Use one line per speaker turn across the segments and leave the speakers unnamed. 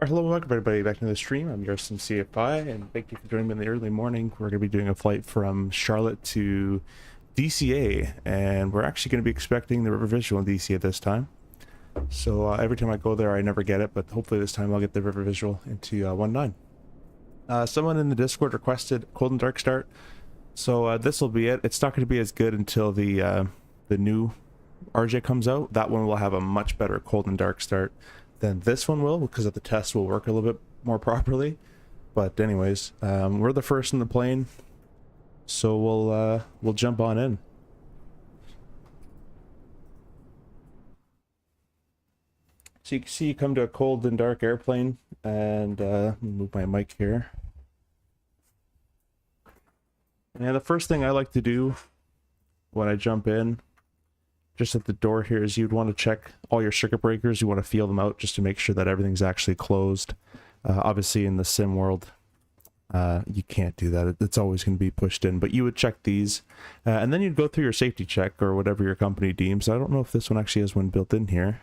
Hello, welcome everybody back to the stream. I'm yours from CFI, and thank you for joining me in the early morning. We're going to be doing a flight from Charlotte to DCA, and we're actually going to be expecting the river visual in DCA this time. So every time I go there, I never get it, but hopefully this time I'll get the river visual into 1.9. Someone in the Discord requested cold and dark start, so this will be it. It's not going to be as good until the new RJ comes out. That one will have a much better cold and dark start than this one will, because of the test will work a little bit more properly. But anyways, we're the first in the plane, so we'll jump on in. So you can see you come to a cold and dark airplane, and move my mic here. And the first thing I like to do when I jump in, just at the door here, is you'd want to check all your circuit breakers. You want to feel them out just to make sure that everything's actually closed. Obviously in the sim world, you can't do that. It's always going to be pushed in, but you would check these, and then you'd go through your safety check or whatever your company deems. I don't know if this one actually has one built in here.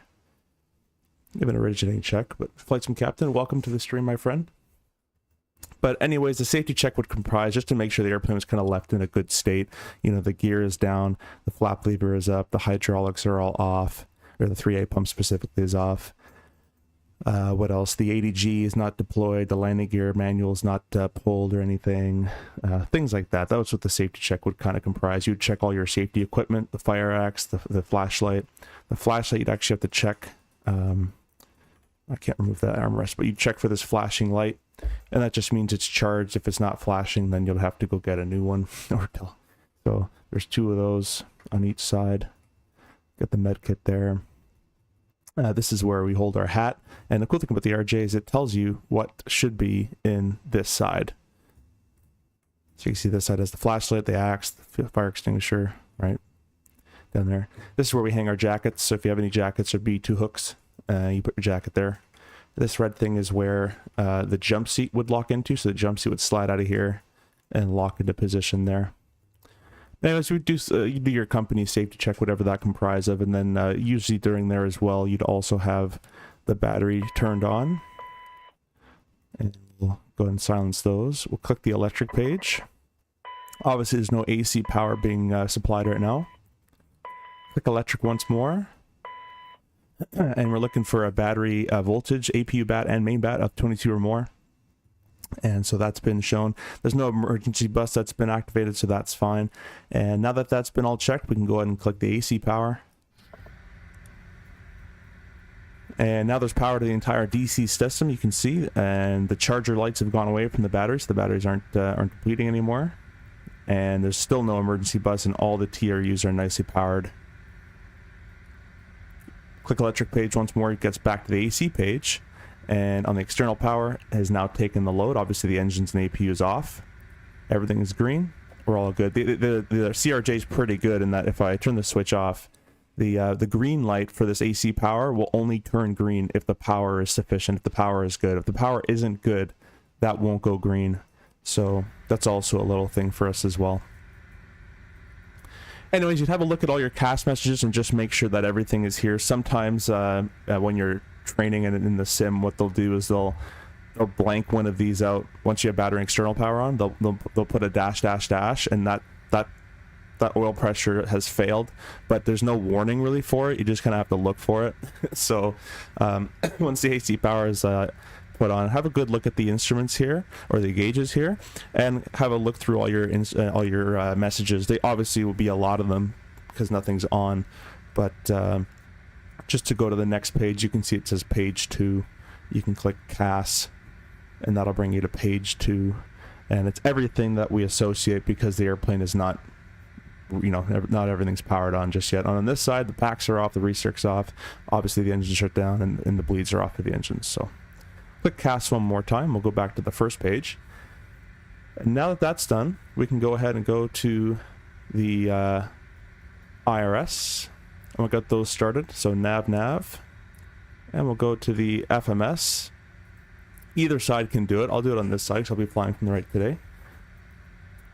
Give an originating check, but Flight Sim Captain, welcome to the stream, my friend. But anyways, the safety check would comprise just to make sure the airplane was kind of left in a good state. You know, the gear is down, the flap lever is up, the hydraulics are all off, or the 3A pump specifically is off. What else? The ADG is not deployed, the landing gear manual is not pulled or anything. Things like that. That was what the safety check would kind of comprise. You'd check all your safety equipment, the fire axe, the flashlight. The flashlight you'd actually have to check. I can't remove that armrest, but you check for this flashing light, and that just means it's charged. If it's not flashing, then you'll have to go get a new one. So there's two of those on each side. Got the med kit there. This is where we hold our hat, and the cool thing about the RJ is it tells you what should be in this side. So you can see this side has the flashlight, the axe, the fire extinguisher, right down there. This is where we hang our jackets. So if you have any jackets, there'd be two hooks. You put your jacket there. This red thing is where the jump seat would lock into, so the jump seat would slide out of here and lock into position there. Anyways, you do your company safety check, whatever that comprise of, and then usually during there as well, you'd also have the battery turned on. And we'll go ahead and silence those. We'll click the electric page. Obviously, there's no AC power being supplied right now. Click electric once more. And we're looking for a battery voltage, APU bat and main bat of 22 or more. And so that's been shown. There's no emergency bus that's been activated, so that's fine. And now that that's been all checked, we can go ahead and click the AC power. And now there's power to the entire DC system, you can see, and the charger lights have gone away from the batteries. The batteries aren't depleting anymore. And there's still no emergency bus, and all the TRUs are nicely powered. Click electric page once more, it gets back to the AC page, and on the external power has now taken the load. Obviously the engines and APU is off. Everything is green. We're all good. The CRJ is pretty good in that if I turn the switch off, the green light for this AC power will only turn green if the power is sufficient, if the power is good. If the power isn't good, that won't go green. So that's also a little thing for us as well. Anyways, you'd have a look at all your CAS messages and just make sure that everything is here. Sometimes when you're training in the sim, what they'll do is they'll blank one of these out. Once you have battery and external power on, they'll put a dash dash dash, and that oil pressure has failed. But there's no warning really for it. You just kind of have to look for it. So once the AC power is put on, have a good look at the instruments here, or the gauges here, and have a look through all your messages. They obviously will be a lot of them because nothing's on, but just to go to the next page, you can see it says page 2. You can click CAS, and that'll bring you to page 2, and it's everything that we associate because the airplane is not, you know, not everything's powered on just yet. On this side, the packs are off, the recirc's off, obviously the engine's shut down, and the bleeds are off of the engines. So click CAS one more time. We'll go back to the first page. And now that that's done, we can go ahead and go to the IRS. And we'll get those started. So nav. And we'll go to the FMS. Either side can do it. I'll do it on this side because I'll be flying from the right today.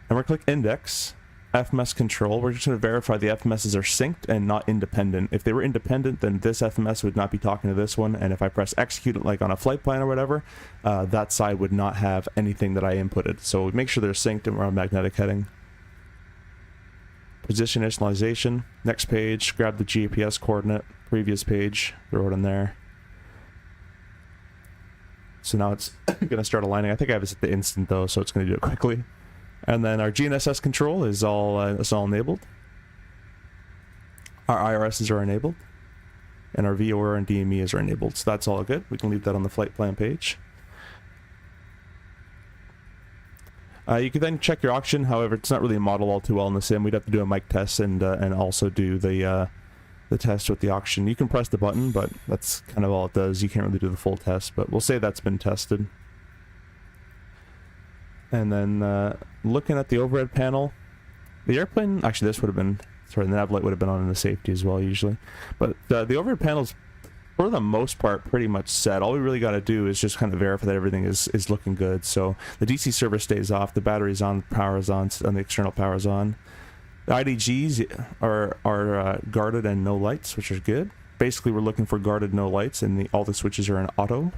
And we'll click index. FMS control. We're just going to verify the FMSs are synced and not independent. If they were independent, then this FMS would not be talking to this one, and if I press execute like on a flight plan or whatever, that side would not have anything that I inputted. So make sure they're synced and we're on magnetic heading. Position initialization. Next page, grab the GPS coordinate. Previous page, throw it in there. So now it's going to start aligning. I think I have this at the instant though, so it's going to do it quickly. And then our GNSS control is all enabled. Our IRSs are enabled. And our VOR and DMEs are enabled. So that's all good. We can leave that on the flight plan page. You can then check your oxygen. However, it's not really modeled all too well in the sim. We'd have to do a mic test and also do the test with the oxygen. You can press the button, but that's kind of all it does. You can't really do the full test, but we'll say that's been tested. And then looking at the overhead panel, the airplane, actually this would have been, sorry, the nav light would have been on in the safety as well usually. But the overhead panel's for the most part pretty much set. All we really got to do is just kind of verify that everything is looking good. So the DC server stays off, the battery's on, the power is on, and the external power is on. The IDGs are guarded and no lights, which is good. Basically we're looking for guarded no lights, and all the switches are in auto.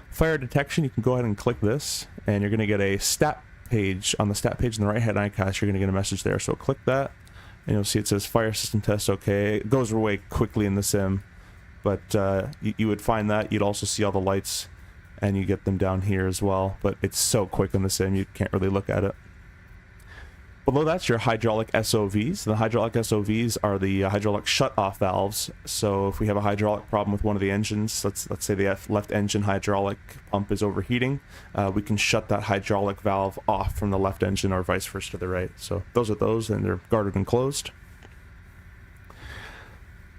Fire detection, you can go ahead and click this, and you're going to get a stat page. On the stat page in the right-hand icast, you're going to get a message there. So click that, and you'll see it says fire system test okay. It goes away quickly in the sim, but you would find that. You'd also see all the lights, and you get them down here as well, but it's so quick in the sim, you can't really look at it. Below that's your hydraulic SOVs. The hydraulic SOVs are the hydraulic shut-off valves. So if we have a hydraulic problem with one of the engines, let's say the left engine hydraulic pump is overheating, we can shut that hydraulic valve off from the left engine or vice versa to the right. So those are those, and they're guarded and closed.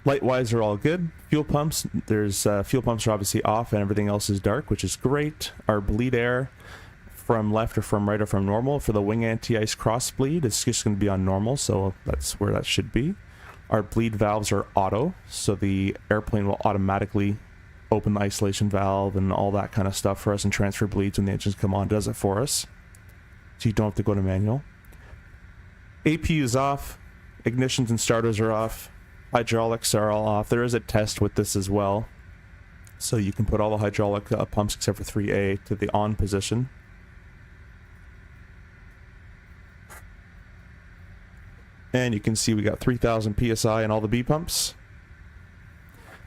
Light-wise are all good. Fuel pumps, fuel pumps are obviously off and everything else is dark, which is great. Our bleed air from left or from right or from normal. For the wing anti-ice cross bleed, it's just going to be on normal, so that's where that should be. Our bleed valves are auto, so the airplane will automatically open the isolation valve and all that kind of stuff for us and transfer bleeds when the engines come on. It does it for us, so you don't have to go to manual. APU is off, ignitions and starters are off, hydraulics are all off. There is a test with this as well, so you can put all the hydraulic pumps except for 3A to the on position. And you can see we got 3,000 PSI in all the B pumps.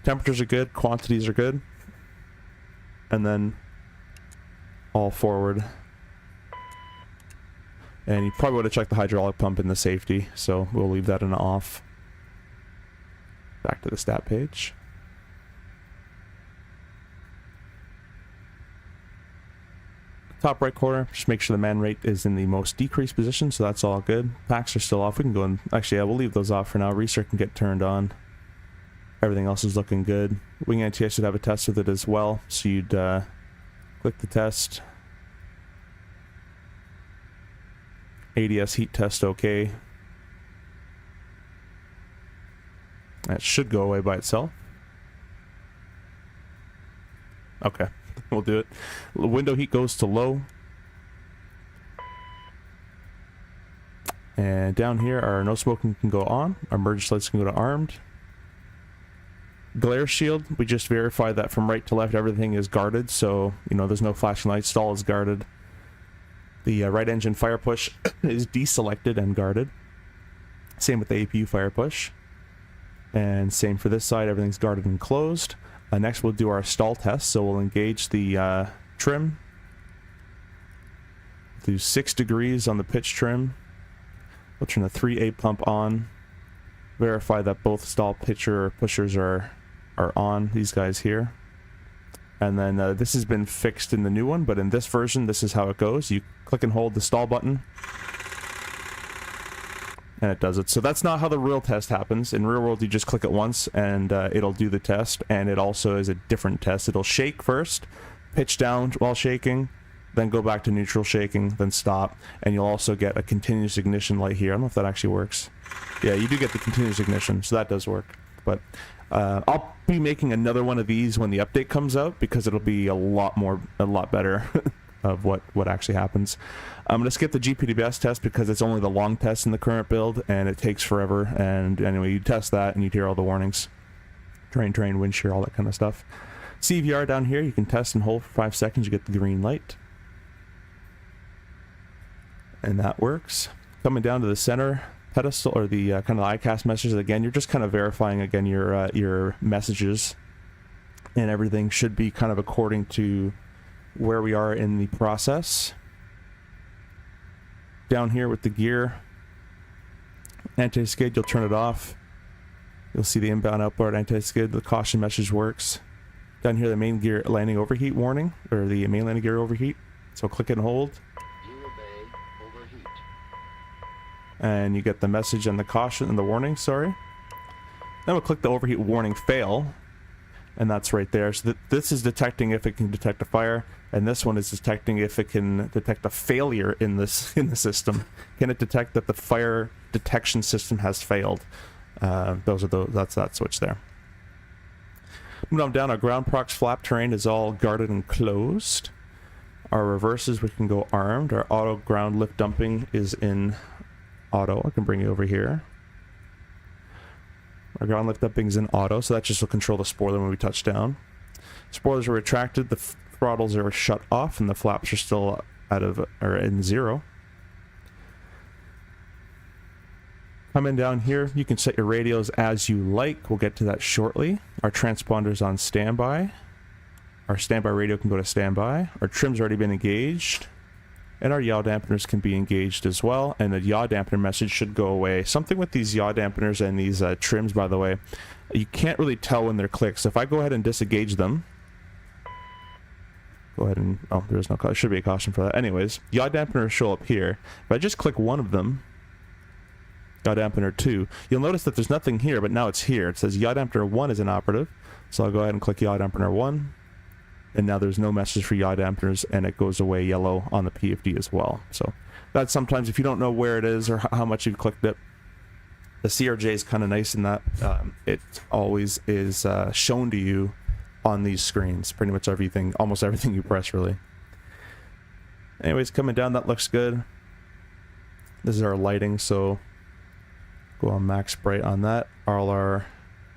Temperatures are good, quantities are good. And then all forward. And you probably would have checked the hydraulic pump in the safety, so we'll leave that in off. Back to the stat page. Top right corner, just make sure the man rate is in the most decreased position, so that's all good. Packs are still off. We can go and actually, yeah, we'll leave those off for now. Recirc can get turned on. Everything else is looking good. Wing anti should have a test with it as well, so you'd click the test. ADS heat test okay. That should go away by itself. Okay. We'll do it. Window heat goes to low. And down here, our no smoking can go on. Our emergency lights can go to armed. Glare shield, we just verified that from right to left everything is guarded, so you know there's no flashing lights. Stall is guarded. The right engine fire push is deselected and guarded. Same with the APU fire push. And same for this side, everything's guarded and closed. Next we'll do our stall test, so we'll engage the trim. Do 6 degrees on the pitch trim. We'll turn the 3A pump on. Verify that both stall pushers are on, these guys here. And then this has been fixed in the new one, but in this version, this is how it goes. You click and hold the stall button, and it does it. So that's not how the real test happens. In real world, you just click it once and it'll do the test, and it also is a different test. It'll shake first, pitch down while shaking, then go back to neutral shaking, then stop, and you'll also get a continuous ignition light here. I don't know if that actually works. Yeah, you do get the continuous ignition, so that does work. But I'll be making another one of these when the update comes out, because it'll be a lot better. of what actually happens. I'm going to skip the GPDBS test because it's only the long test in the current build, and it takes forever. And anyway, you test that, and you'd hear all the warnings. Train, wind shear, all that kind of stuff. CVR down here, you can test and hold for 5 seconds, you get the green light. And that works. Coming down to the center pedestal, or the kind of ICAST messages, again, you're just kind of verifying, again, your messages. And everything should be kind of according to where we are in the process. Down here with the gear, anti-skid, you'll turn it off. You'll see the inbound outboard anti-skid, the caution message works. Down here, the main gear landing overheat warning, or the main landing gear overheat. So click and hold.
Gear bay overheat.
And you get the message and the caution and the warning, sorry. Then we'll click the overheat warning fail. And that's right there. So this is detecting if it can detect a fire, and this one is detecting if it can detect a failure in the system. Can it detect that the fire detection system has failed? That's that switch there. Moving on down, our ground prox flap terrain is all guarded and closed. Our reverses, we can go armed. Our auto ground lift dumping is in auto. I can bring you over here. Our ground lift dumping is in auto, so that just will control the spoiler when we touch down. Spoilers are retracted, the throttles are shut off, and the flaps are still in zero. Coming down here, you can set your radios as you like. We'll get to that shortly. Our transponder's on standby. Our standby radio can go to standby. Our trim's already been engaged. And our yaw dampeners can be engaged as well, and the yaw dampener message should go away. Something with these yaw dampeners and these trims, by the way, you can't really tell when they're clicked. So if I go ahead and disengage them, go ahead and, oh, there should be a caution for that. Anyways, yaw dampeners show up here. If I just click one of them, yaw dampener 2, you'll notice that there's nothing here, but now it's here. It says yaw dampener 1 is inoperative. So I'll go ahead and click yaw dampener 1. And now there's no message for yaw dampeners, and it goes away yellow on the PFD as well. So that's sometimes, if you don't know where it is or how much you've clicked it, the CRJ is kind of nice in that it always is shown to you on these screens. Pretty much everything, almost everything you press, really. Anyways, coming down, that looks good. This is our lighting, so go on max bright on that. All our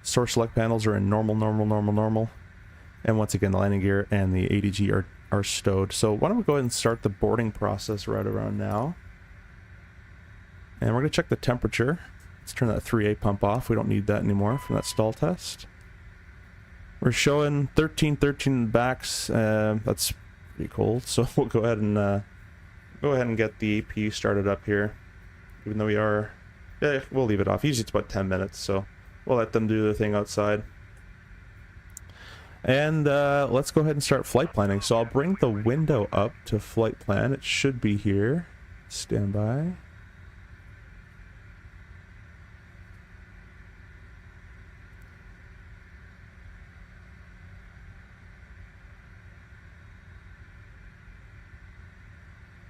source select panels are in normal. And once again, the landing gear and the ADG are stowed. So why don't we go ahead and start the boarding process right around now. And we're going to check the temperature. Let's turn that 3A pump off. We don't need that anymore from that stall test. We're showing 13 backs. That's pretty cold. So we'll go ahead and get the APU started up here. Even though we'll leave it off. Usually it's about 10 minutes, so we'll let them do their thing outside. And let's go ahead and start flight planning. So I'll bring the window up to flight plan. It should be here. Stand by.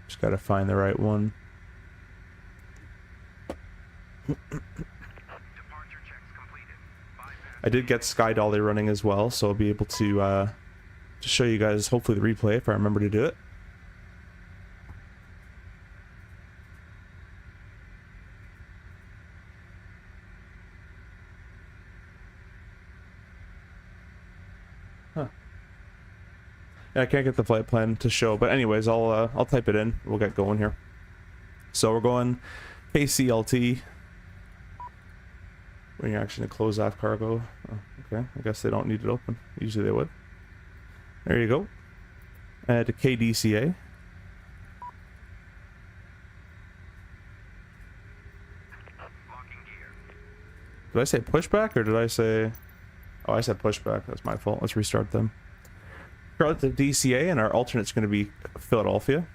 Just gotta find the right one. I did get Sky Dolly running as well, so I'll be able to show you guys hopefully the replay if I remember to do it. Huh. Yeah, I can't get the flight plan to show, but anyways, I'll type it in. We'll get going here. So we're going KCLT. Bring action to close off cargo. Oh, okay, I guess they don't need it open. Usually they would. There you go. Add to KDCA. Did I say pushback or did I say... Oh, I said pushback. That's my fault. Let's restart them. Charlotte to DCA, and our alternate's going to be Philadelphia.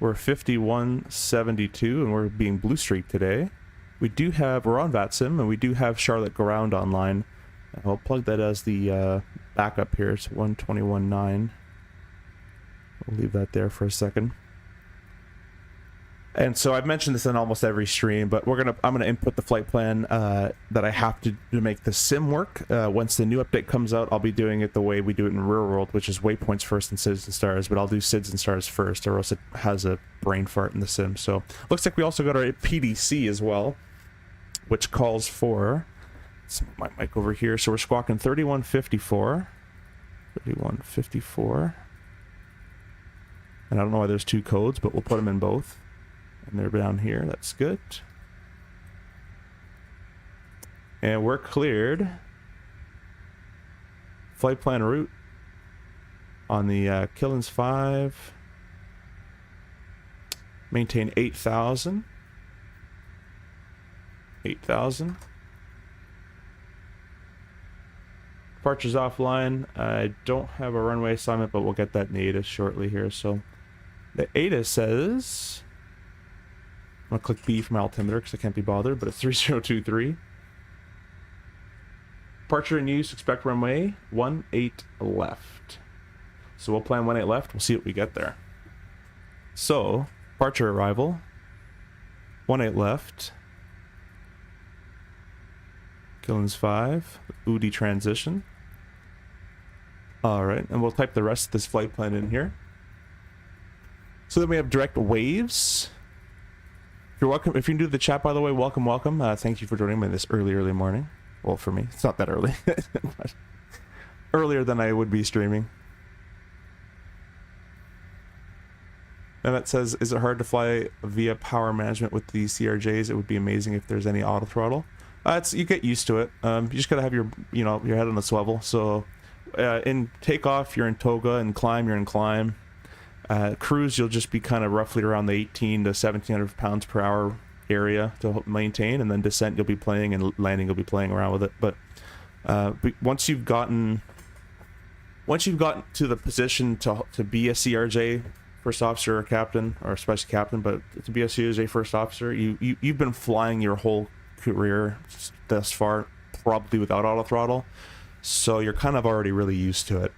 We're 5172 and we're being blue streak today. We're on VATSIM and we do have Charlotte Ground online. I'll plug that as the backup here. It's 121.9. We'll leave that there for a second. And so I've mentioned this in almost every stream, but I'm gonna input the flight plan that I have to make the sim work. Once the new update comes out, I'll be doing it the way we do it in real world, which is waypoints first and SIDS and stars. But I'll do SIDS and stars first, or else it has a brain fart in the sim. So looks like we also got our PDC as well, which calls for. Let's move my mic over here. So we're squawking 3154. 3154. And I don't know why there's two codes, but we'll put them in both. And they're down here. That's good. And we're cleared. Flight plan route on the Killins 5. Maintain 8,000. 8,000. Departure's offline. I don't have a runway assignment, but we'll get that in the ATIS shortly here. So the ATIS says... I'm going to click B for my altimeter because I can't be bothered, but it's 3023. Departure in use, expect runway 18 left. So we'll plan 18 left, we'll see what we get there. So, departure arrival, 18 left. Killins 5, UDI transition. Alright, and we'll type the rest of this flight plan in here. So then we have direct waves. You're welcome. If you can do the chat, by the way, welcome. Thank you for joining me this early morning. Well, for me, it's not that early. But earlier than I would be streaming. And that says, is it hard to fly via power management with the CRJs? It would be amazing if there's any auto throttle. You get used to it. You just gotta have your head on the swivel. So in takeoff, you're in toga, and climb, you're in climb. Cruise, you'll just be kind of roughly around the 18 to 1700 pounds per hour area to maintain, and then descent you'll be playing, and landing you'll be playing around with it. But once you've gotten to the position to be a CRJ first officer or captain, or especially captain, but to be a CRJ first officer, you've been flying your whole career thus far, probably without auto throttle, so you're kind of already really used to it.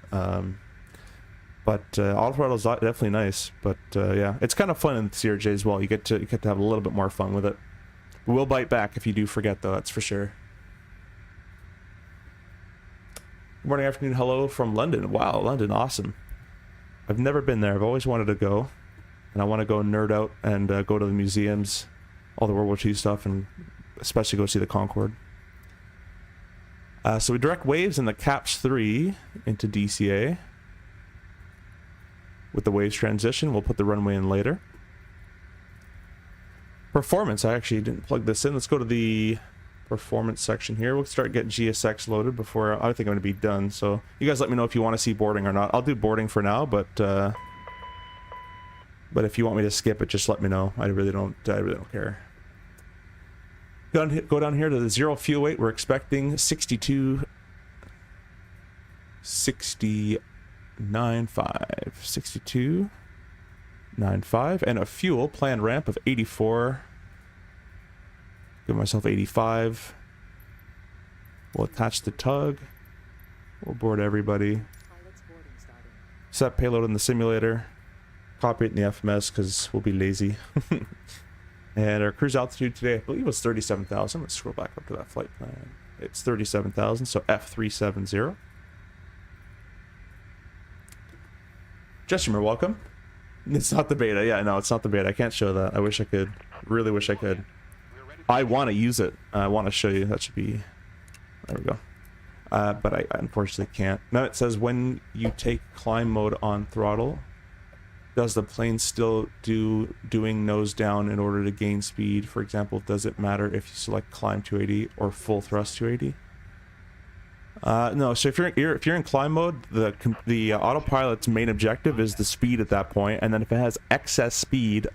But auto throttle is definitely nice. But yeah, it's kind of fun in CRJ as well. You get to have a little bit more fun with it. We'll bite back if you do forget, though. That's for sure. Good morning, afternoon, hello from London. Wow, London, awesome. I've never been there. I've always wanted to go, and I want to go nerd out and go to the museums, all the World War II stuff, and especially go see the Concorde. So we direct waves in the CAPS 3 into DCA. With the waves transition, we'll put the runway in later. Performance, I actually didn't plug this in. Let's go to the performance section here. We'll start getting GSX loaded before I think I'm going to be done. So you guys let me know if you want to see boarding or not. I'll do boarding for now, but if you want me to skip it, just let me know. I really don't care. Go down here to the 0 fuel weight. We're expecting 62.95, 62.95, and a fuel planned ramp of 84. Give myself 85. We'll attach the tug. We'll board everybody. Set payload in the simulator. Copy it in the FMS because we'll be lazy. And our cruise altitude today, I believe, was 37,000. Let's scroll back up to that flight plan. It's 37,000, so F370. Justin, you're welcome. It's not the beta. Yeah, no, it's not the beta. I can't show that. I wish I could. Really wish I could. I want to use it. I want to show you. That should be... There we go. But I unfortunately can't. Now it says when you take climb mode on throttle, does the plane still doing nose down in order to gain speed? For example, does it matter if you select climb 280 or full thrust 280? No. So if you're in climb mode, the autopilot's main objective is the speed at that point, and then if it has excess speed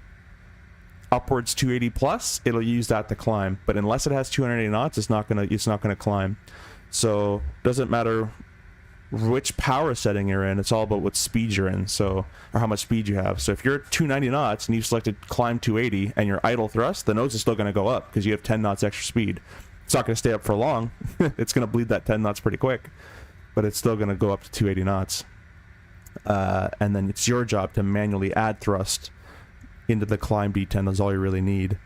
upwards 280 plus, it'll use that to climb. But unless it has 280 knots, it's not gonna climb. So doesn't matter which power setting you're in, it's all about what speed you're in, so, or how much speed you have. So if you're at 290 knots and you've selected climb 280 and your idle thrust, the nose is still going to go up because you have 10 knots extra speed. It's not going to stay up for long. It's going to bleed that 10 knots pretty quick, but it's still going to go up to 280 knots. And then it's your job to manually add thrust into the climb D10 is all you really need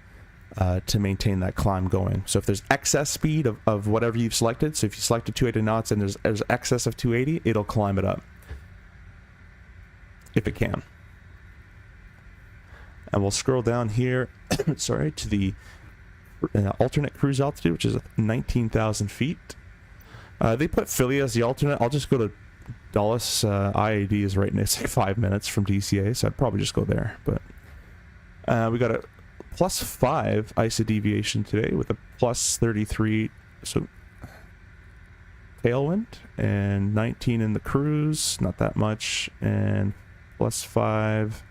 to maintain that climb going. So if there's excess speed of whatever you've selected, so if you selected 280 knots and there's excess of 280, it'll climb it up. If it can. And we'll scroll down here, sorry, to the alternate cruise altitude, which is 19,000 feet. They put Philly as the alternate. I'll just go to Dulles. IAD is right next, like 5 minutes from DCA, so I'd probably just go there. But we got a +5 ISA deviation today with a +33, so tailwind, and 19 in the cruise, not that much, and +5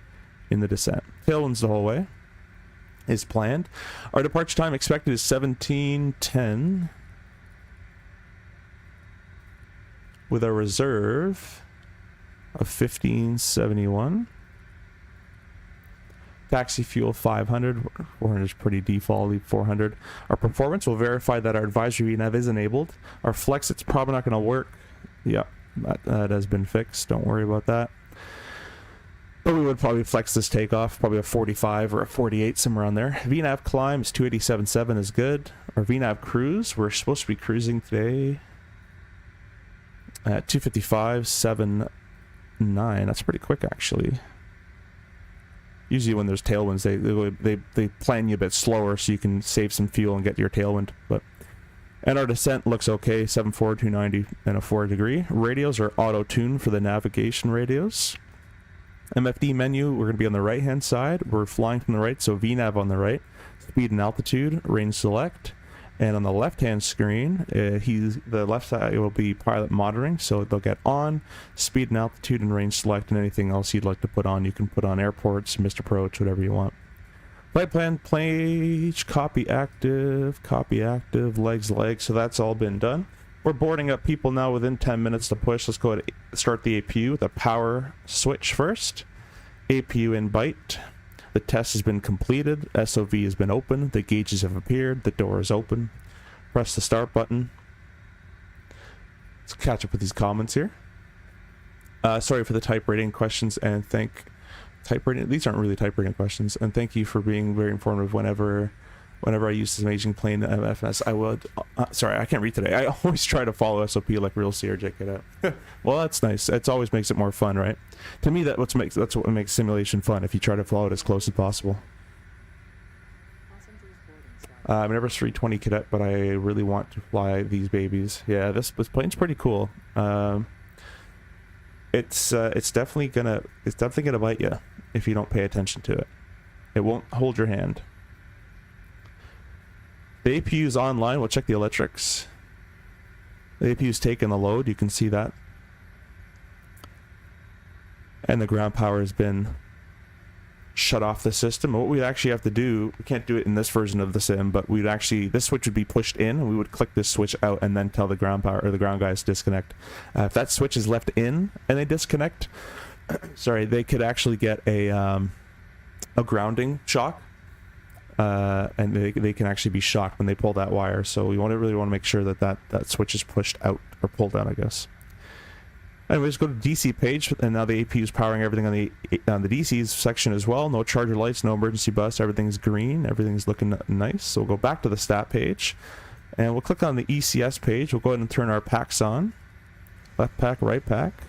in the descent. Tailwinds the whole way is planned. Our departure time expected is 17:10 with a reserve of 1571. Taxi fuel 500. 400 is pretty default. 400. Our performance will verify that our advisory nav is enabled. Our flex, it's probably not going to work. Yeah, that has been fixed. Don't worry about that. But we would probably flex this takeoff, probably a 45 or a 48, somewhere on there. VNAV climb is 287.7 is good. Our VNAV cruise, we're supposed to be cruising today at 255.79. That's pretty quick, actually. Usually when there's tailwinds, they plan you a bit slower so you can save some fuel and get your tailwind. And our descent looks okay, 74, 290, and a 4 degree. Radios are auto-tuned for the navigation radios. MFD menu, we're going to be on the right-hand side. We're flying from the right, so VNAV on the right. Speed and altitude, range select. And on the left-hand screen, the left side will be pilot monitoring, so they'll get on, speed and altitude, and range select, and anything else you'd like to put on. You can put on airports, missed approach, whatever you want. Flight plan page, copy active, legs, so that's all been done. We're boarding up people now within 10 minutes to push. Let's go ahead and start the APU with a power switch first. APU in byte. The test has been completed. SOV has been opened. The gauges have appeared. The door is open. Press the start button. Let's catch up with these comments here. Sorry for the type rating questions and type rating. These aren't really type rating questions. And thank you for being very informative whenever I use this amazing plane FS. I would. Sorry, I can't read today. I always try to follow SOP like real CRJ cadet. Well, that's nice. It always makes it more fun, right? To me, that's what makes simulation fun. If you try to follow it as close as possible. I'm never 320 cadet, but I really want to fly these babies. Yeah, this plane's pretty cool. It's definitely gonna bite you if you don't pay attention to it. It won't hold your hand. The APU is online. We'll check the electrics. The APU is taking the load. You can see that. And the ground power has been shut off the system. And what we actually have to do, we can't do it in this version of the sim, but this switch would be pushed in, and we would click this switch out and then tell the ground power or the ground guys to disconnect. If that switch is left in and they disconnect, sorry, they could actually get a grounding shock. And they can actually be shocked when they pull that wire. So we really want to make sure that switch is pushed out or pulled out, I guess. Anyways, go to DC page, and now the APU is powering everything on the DC's section as well. No charger lights, no emergency bus. Everything's green. Everything's looking nice. So we'll go back to the stat page, and we'll click on the ECS page. We'll go ahead and turn our packs on. Left pack, right pack.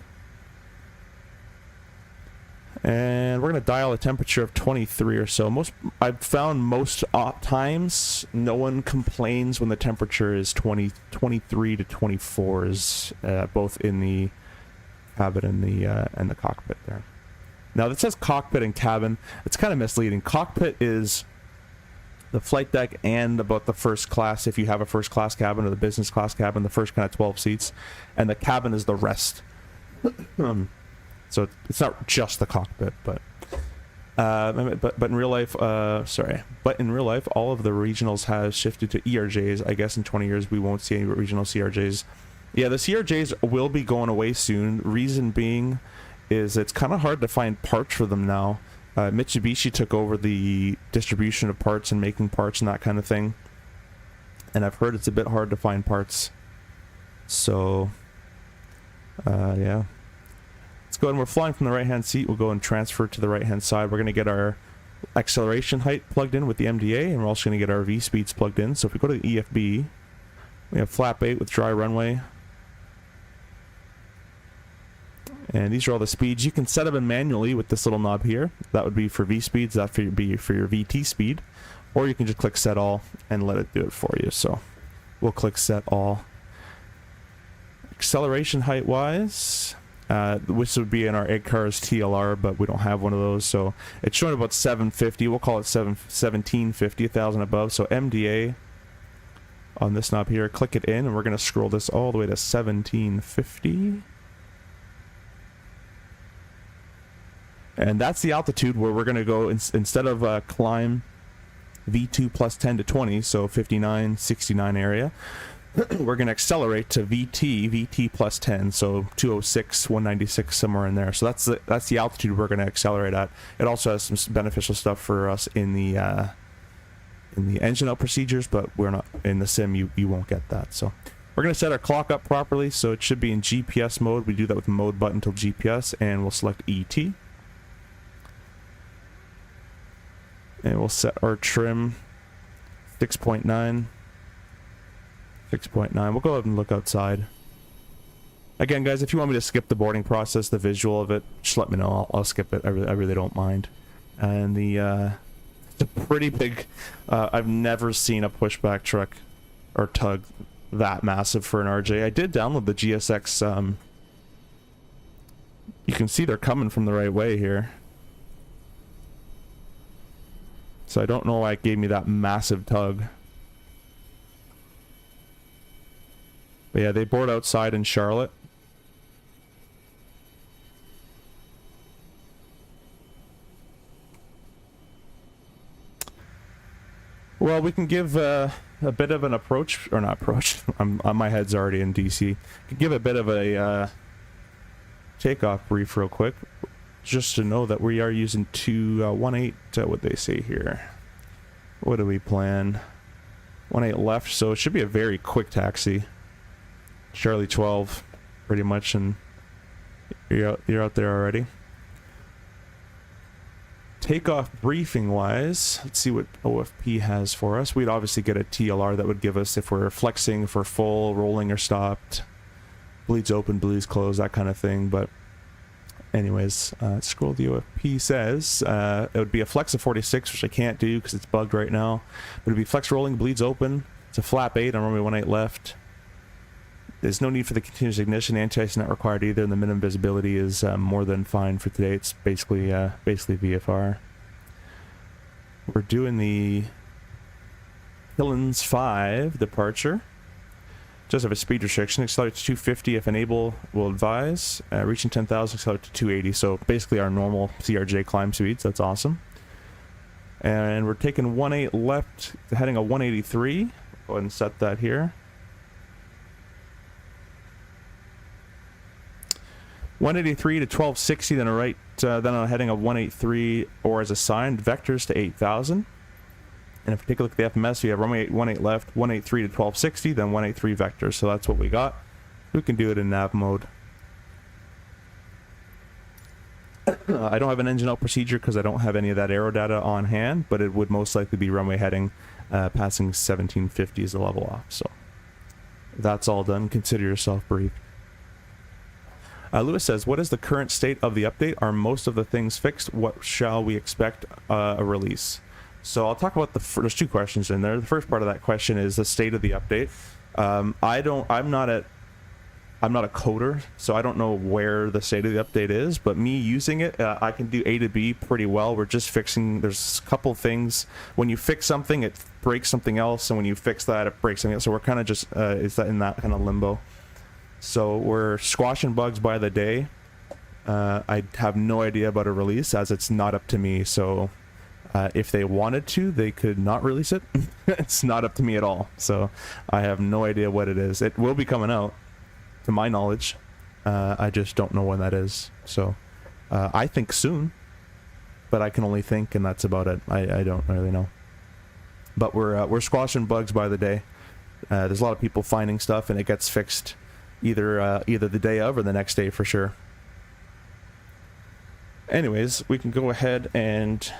And we're going to dial a temperature of 23 or so. I've found most times no one complains when the temperature is 23 to 24 is both in the cabin and the cockpit there. Now that says cockpit and cabin. It's kind of misleading. Cockpit is the flight deck and about the first class, if you have a first class cabin, or the business class cabin, the first kind of 12 seats, and the cabin is the rest. So it's not just the cockpit, but in real life, but in real life, all of the regionals have shifted to ERJs. I guess in 20 years we won't see any regional CRJs. Yeah, the CRJs will be going away soon. Reason being is it's kind of hard to find parts for them now. Mitsubishi took over the distribution of parts and making parts and that kind of thing, and I've heard it's a bit hard to find parts. So yeah. Let's go ahead and we're flying from the right hand seat. We'll go and transfer to the right hand side. We're going to get our acceleration height plugged in with the MDA, and we're also going to get our V speeds plugged in. So if we go to the EFB, we have flap 8 with dry runway. And these are all the speeds. You can set them in manually with this little knob here. That would be for V speeds, that would be for your VT speed. Or you can just click set all and let it do it for you. So we'll click set all. Acceleration height wise, which would be in our AirCars TLR, but we don't have one of those. So it's showing about 750. We'll call it 1750, 1,000 above. So MDA on this knob here, click it in, and we're going to scroll this all the way to 1750. And that's the altitude where we're going to go, instead of climb V2 plus 10 to 20, so 59, 69 area, we're going to accelerate to VT plus 10, so 206, 196, somewhere in there. So that's the altitude we're going to accelerate at. It also has some beneficial stuff for us in the engine out procedures, but we're not in the sim. You won't get that. So we're going to set our clock up properly, so it should be in GPS mode. We do that with the mode button till GPS, and we'll select ET. And we'll set our trim 6.9. 6.9. We'll go ahead and look outside. Again, guys, if you want me to skip the boarding process, the visual of it, just let me know. I'll skip it. I really don't mind. And it's a pretty big... I've never seen a pushback truck or tug that massive for an RJ. I did download the GSX. You can see they're coming from the right way here. So I don't know why it gave me that massive tug. But yeah, they board outside in Charlotte. Well, we can give a bit of an approach, or not approach. My head's already in DC. Could give a bit of a takeoff brief real quick, just to know that we are using 218. What they say here? What do we plan? 18 left, so it should be a very quick taxi. Charlie 12, pretty much, and you're out there already. Takeoff briefing wise, let's see what OFP has for us. We'd obviously get a TLR that would give us if we're flexing, if we're full, rolling or stopped, bleeds open, bleeds closed, that kind of thing. But anyways, scroll the OFP says it would be a flex of 46, which I can't do because it's bugged right now. But it'd be flex rolling, bleeds open. It's a flap 8 on runway 18 left. There's no need for the continuous ignition. Anti-ice not required either, and the minimum visibility is more than fine for today. It's basically VFR. We're doing the Hillens 5 departure. Just have a speed restriction. Accelerate to 250 if enable will advise. Reaching 10,000, accelerate to 280. So basically our normal CRJ climb speeds. That's awesome. And we're taking 18 left, heading a 183. Go ahead and set that here. 183 to 1260, then a right, then on a heading of 183, or as assigned, vectors to 8,000. And if we take a look at the FMS, we have runway 18 left, 183 to 1260, then 183 vectors. So that's what we got. We can do it in nav mode. I don't have an engine out procedure because I don't have any of that aero data on hand, but it would most likely be runway heading, passing 1750 as the level off. So that's all done. Consider yourself briefed. Lewis says, what is the current state of the update? Are most of the things fixed? What shall we expect a release? So I'll talk about there's two questions in there. The first part of that question is the state of the update. I'm not a coder, so I don't know where the state of the update is, but me using it, I can do A to B pretty well. We're just fixing, there's a couple things. When you fix something, it breaks something else, and when you fix that, it breaks something else. So we're kind of just in that kind of limbo. So we're squashing bugs by the day. I have no idea about a release, as it's not up to me. So if they wanted to, they could not release it. It's not up to me at all. So I have no idea what it is. It will be coming out, to my knowledge. I just don't know when that is. So I think soon, but I can only think, and that's about it. I don't really know. But we're squashing bugs by the day. There's a lot of people finding stuff, and it gets fixed either the day of or the next day for sure. Anyways, we can go ahead and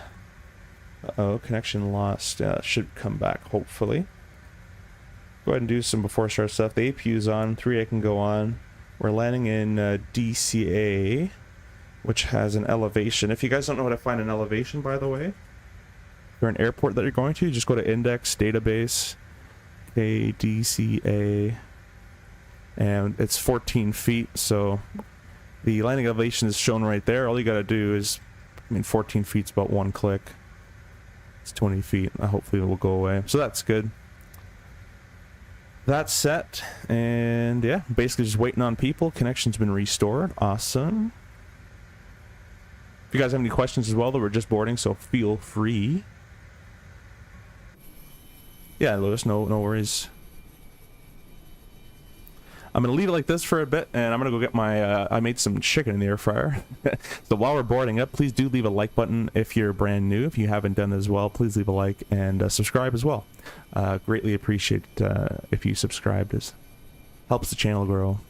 Uh-oh, connection lost. Yeah, it should come back, hopefully. Go ahead and do some before start stuff. The APU's on. 3A can go on. We're landing in DCA, which has an elevation. If you guys don't know how to find an elevation, by the way, if you're an airport that you're going to, just go to Index, Database, KDCA, and it's 14 feet, so the landing elevation is shown right there. All you gotta do is, 14 feet's about one click. It's 20 feet. Hopefully it will go away. So that's good. That's set, and yeah, basically just waiting on people. Connection's been restored. Awesome. If you guys have any questions as well, that we're just boarding, so feel free. Yeah, Lewis, no worries. I'm gonna leave it like this for a bit, and I'm gonna go get my, I made some chicken in the air fryer. So while we're boarding up, please do leave a like button if you're brand new. If you haven't done as well, please leave a like and subscribe as well. Greatly appreciate if you subscribed. It helps the channel grow.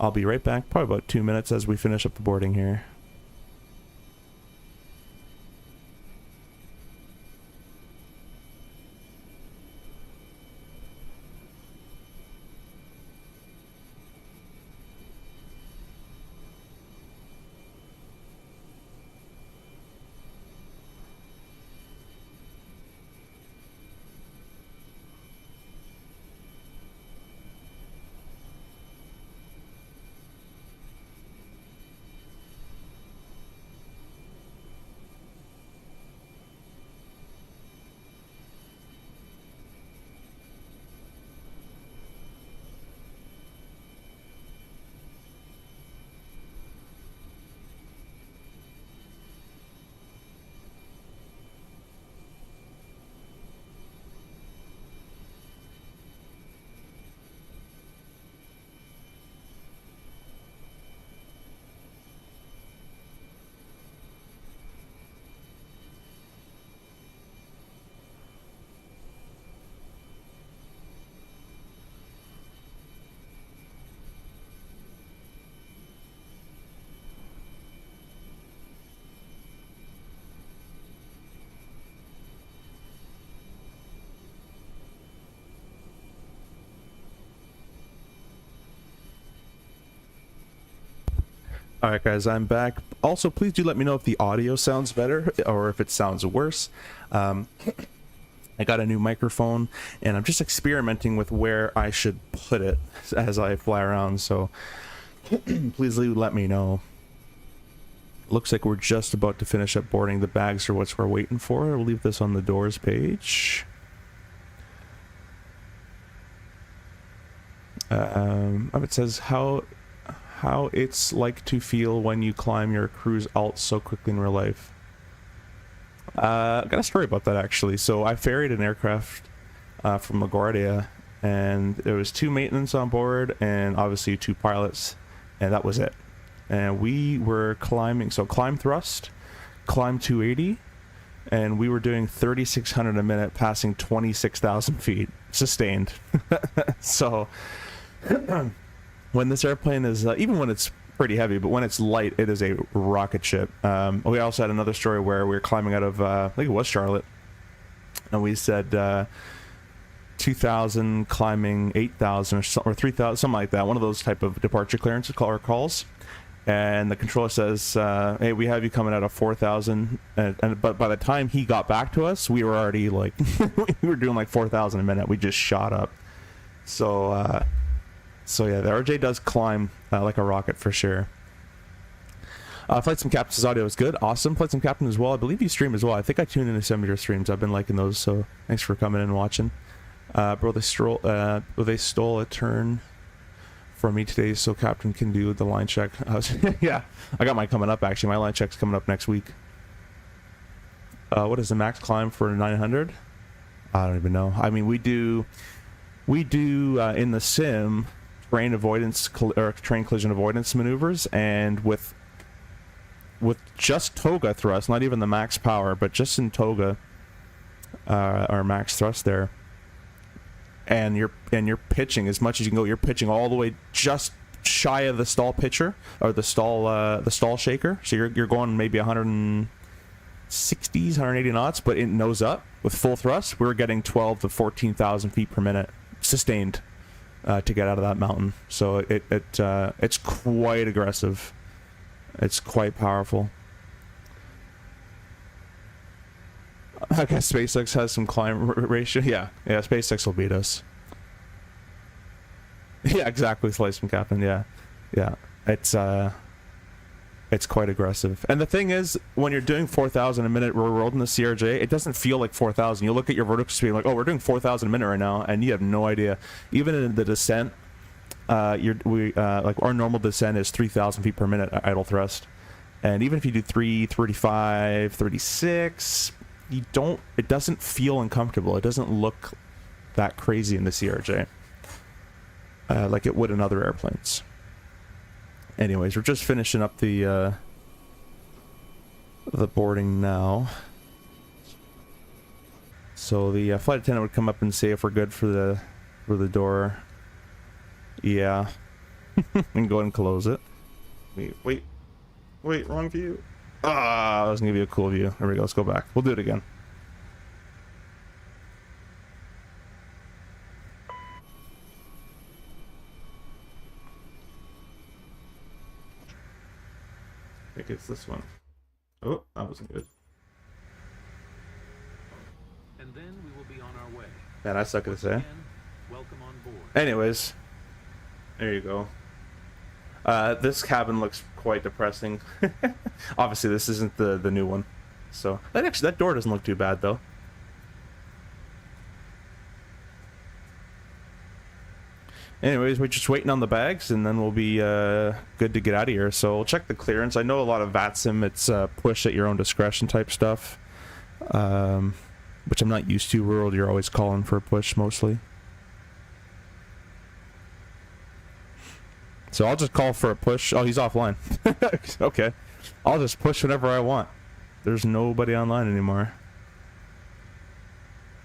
I'll be right back, probably about 2 minutes as we finish up the boarding here. Alright guys, I'm back. Also, please do let me know if the audio sounds better or if it sounds worse. I got a new microphone and I'm just experimenting with where I should put it as I fly around, so please let me know. Looks like we're just about to finish up boarding. The bags are what we're waiting for. I'll leave this on the doors page. It says how it's like to feel when you climb your cruise alt so quickly in real life. I got a story about that actually. So I ferried an aircraft from LaGuardia, and there was 2 maintenance on board and obviously 2 pilots, and that was it. And we were climbing, so climb thrust, climb 280, and we were doing 3,600 a minute, passing 26,000 feet sustained. So when this airplane is, even when it's pretty heavy, but when it's light, it is a rocket ship. We also had another story where we were climbing out of, I think it was Charlotte, and we said 2,000 climbing 8,000 or 3,000, something like that, one of those type of departure clearance calls. And the controller says, hey, we have you coming out of 4,000. But by the time he got back to us, we were already like, we were doing like 4,000 a minute. We just shot up. So yeah, the RJ does climb like a rocket for sure. Flight Sim Captain's audio is good. Awesome. Flight Sim Captain as well. I believe you stream as well. I think I tune into some of your streams. I've been liking those, so thanks for coming in and watching. Bro, they stole a turn from me today so Captain can do the line check. Yeah, I got mine coming up actually. My line check's coming up next week. What is the max climb for 900? I don't even know. I mean, we do in the sim train avoidance or train collision avoidance maneuvers, and with just toga thrust, not even the max power, but just in toga, our max thrust there, and you're pitching as much as you can go. You're pitching all the way just shy of the stall pitcher or the stall shaker. So you're going maybe 100 and 160s, 180 knots, but in nose up with full thrust, we were getting 12 to 14,000 feet per minute sustained to get out of that mountain. So it's quite aggressive. It's quite powerful. I guess SpaceX has some climb ratio. Yeah, SpaceX will beat us. Yeah, exactly, Sliceman Captain. Yeah, it's quite aggressive. And the thing is, when you're doing 4,000 a minute rolled in the CRJ, it doesn't feel like 4,000. You look at your vertical speed like, oh, we're doing 4,000 a minute right now, and you have no idea. Even in the descent, like our normal descent is 3,000 feet per minute idle thrust, and even if you do 335, 36, it doesn't feel uncomfortable. It doesn't look that crazy in the CRJ, like it would in other airplanes. Anyways, we're just finishing up the boarding now. So the flight attendant would come up and say if we're good for the door. Yeah. And go ahead and close it. Wait, wrong view. I was gonna give you a cool view. There we go. Let's go back. We'll do it again. I think it's this one. Oh, that wasn't good.
And then we will be on our way.
Man, I suck at this, eh?
Again, welcome on board.
Anyways, there you go. This cabin looks quite depressing. Obviously, this isn't the new one. So that door doesn't look too bad though. Anyways, we're just waiting on the bags, and then we'll be good to get out of here. So we'll check the clearance. I know a lot of VATSIM, it's push at your own discretion type stuff, which I'm not used to. World, you're always calling for a push mostly. So I'll just call for a push. Oh, he's offline. Okay. I'll just push whenever I want. There's nobody online anymore.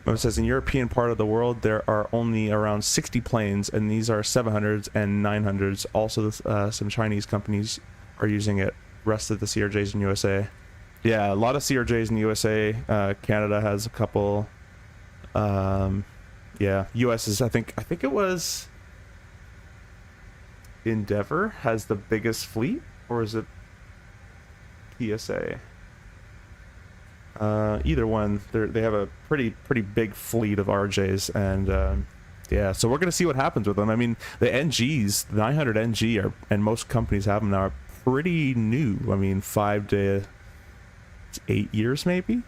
It says in European part of the world there are only around 60 planes, and these are 700s and 900s. Also, some Chinese companies are using it. Rest of the CRJs in USA. Yeah, a lot of CRJs in the USA. Canada has a couple. Yeah, US is. I think it was. Endeavor has the biggest fleet, or is it PSA? Either one. They have a pretty big fleet of RJs, and yeah, so we're gonna see what happens with them. I mean, the NGs, the 900 NG, and most companies have them now, are pretty new. I mean, 5 to 8 years maybe,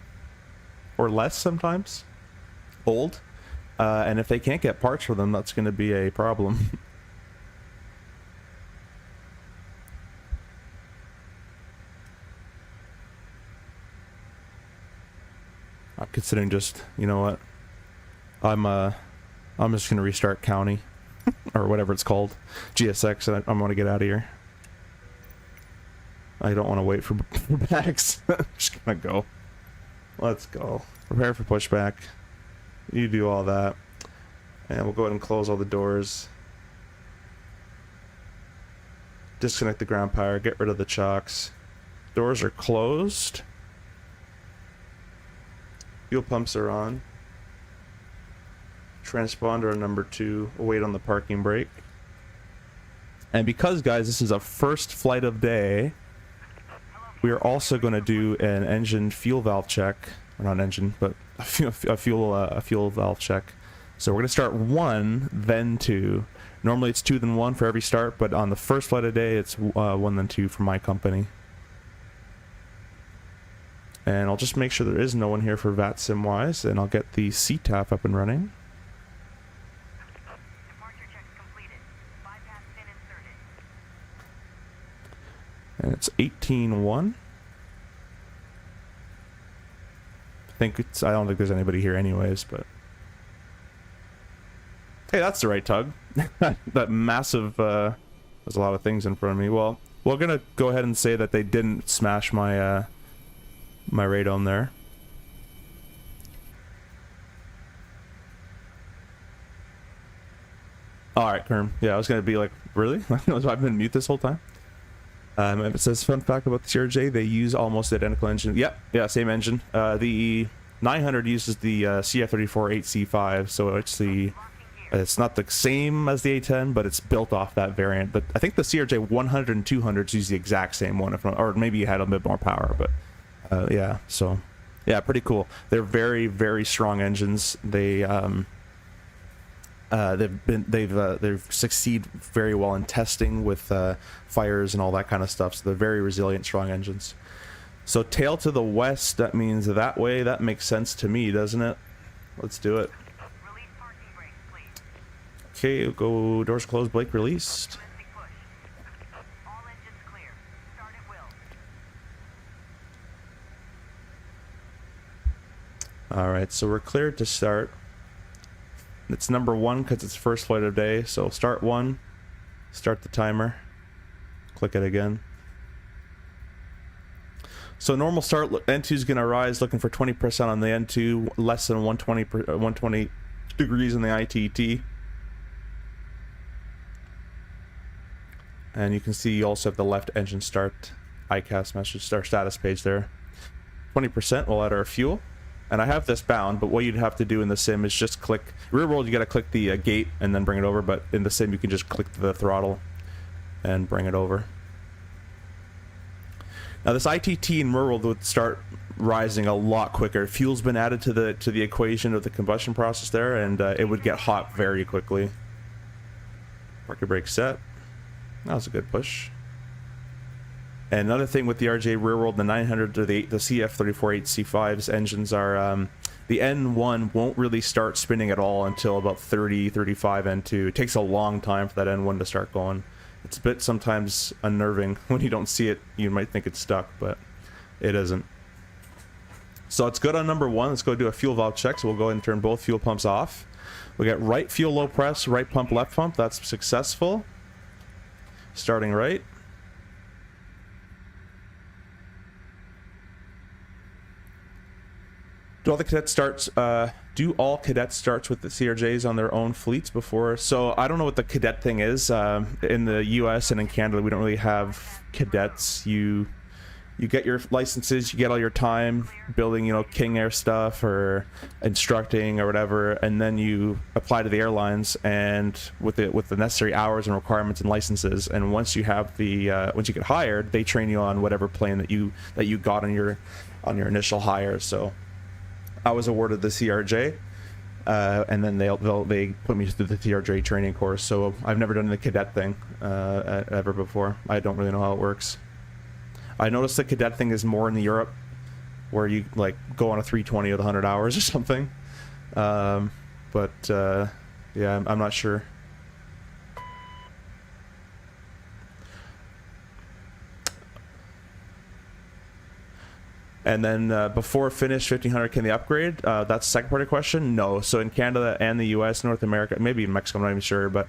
or less sometimes. Old, and if they can't get parts for them, that's gonna be a problem. I'm considering just, you know what, I'm just gonna restart county or whatever it's called, GSX, and I'm gonna get out of here. I don't want to wait for bags. I'm just gonna go. Let's go. Prepare for pushback. You do all that, and we'll go ahead and close all the doors. Disconnect the ground power. Get rid of the chocks. Doors are closed. Fuel pumps are on. Transponder number 2. We'll wait on the parking brake. And because, guys, this is a first flight of day, we are also going to do an engine fuel valve check. Or not engine, but a fuel valve check. So we're going to start 1, then 2. Normally it's 2 then 1 for every start, but on the first flight of day, it's 1 then 2 for my company. And I'll just make sure there is no one here for VATSIM wise, and I'll get the CTAF up and running.
Departure check completed. Bypass pin inserted.
And it's 18-1. I don't think there's anybody here anyways, but hey, that's the right tug. That massive there's a lot of things in front of me. Well, we're gonna go ahead and say that they didn't smash my my radome there. All right, Kerm. Yeah, I was gonna be like, really? I've been mute this whole time. It says fun fact about the CRJ, they use almost identical engine. Yep, yeah, same engine. The 900 uses the CF34-8C5, so it's not the same as the A10, but it's built off that variant. But I think the CRJ-100 and 200s use the exact same one, if not, or maybe it had a bit more power. But yeah, so yeah, pretty cool. They're very, very strong engines. They've succeed very well in testing with fires and all that kind of stuff. So they're very resilient, strong engines. So tail to the west, that means that way. That makes sense to me, doesn't it? Let's do it.
Release parking brakes, please.
Okay, go doors closed, Blake released.
Optimistic push. All engines clear. Start at will.
All right, so we're cleared to start. It's number 1 because it's first flight of day. So start 1, start the timer, click it again. So normal start, N2 is going to rise, looking for 20% on the N2, less than 120 degrees in the ITT. And you can see you also have the left engine start ICAS message, start status page there. 20% will add our fuel. And I have this bound, but what you'd have to do in the sim is just click rear world. You got to click the gate and then bring it over. But in the sim, you can just click the throttle and bring it over. Now this ITT in rear world would start rising a lot quicker. Fuel's been added to the equation of the combustion process there, and it would get hot very quickly. Park your brake set. That was a good push. And another thing with the RJ rear world, the 900 or the CF34-8C5's engines are, the N1 won't really start spinning at all until about 30, 35 N2. It takes a long time for that N1 to start going. It's a bit sometimes unnerving. When you don't see it, you might think it's stuck, but it isn't. So it's good on number 1. Let's go do a fuel valve check. So we'll go ahead and turn both fuel pumps off. We got right fuel low press, right pump, left pump. That's successful. Starting right. Do all cadet starts with the CRJs on their own fleets before? So I don't know what the cadet thing is. In the US and in Canada, we don't really have cadets. You get your licenses, you get all your time building, King Air stuff or instructing or whatever, and then you apply to the airlines and with the necessary hours and requirements and licenses. And once you have once you get hired, they train you on whatever plane that you got on your initial hire. So I was awarded the CRJ, and then they put me through the CRJ training course. So I've never done the cadet thing ever before. I don't really know how it works. I noticed the cadet thing is more in Europe, where you go on a 320 with 100 hours or something. Yeah, I'm not sure. And then before finish 1500, can they upgrade? That's the second part of the question. No. So in Canada and the US, North America, maybe in Mexico, I'm not even sure, but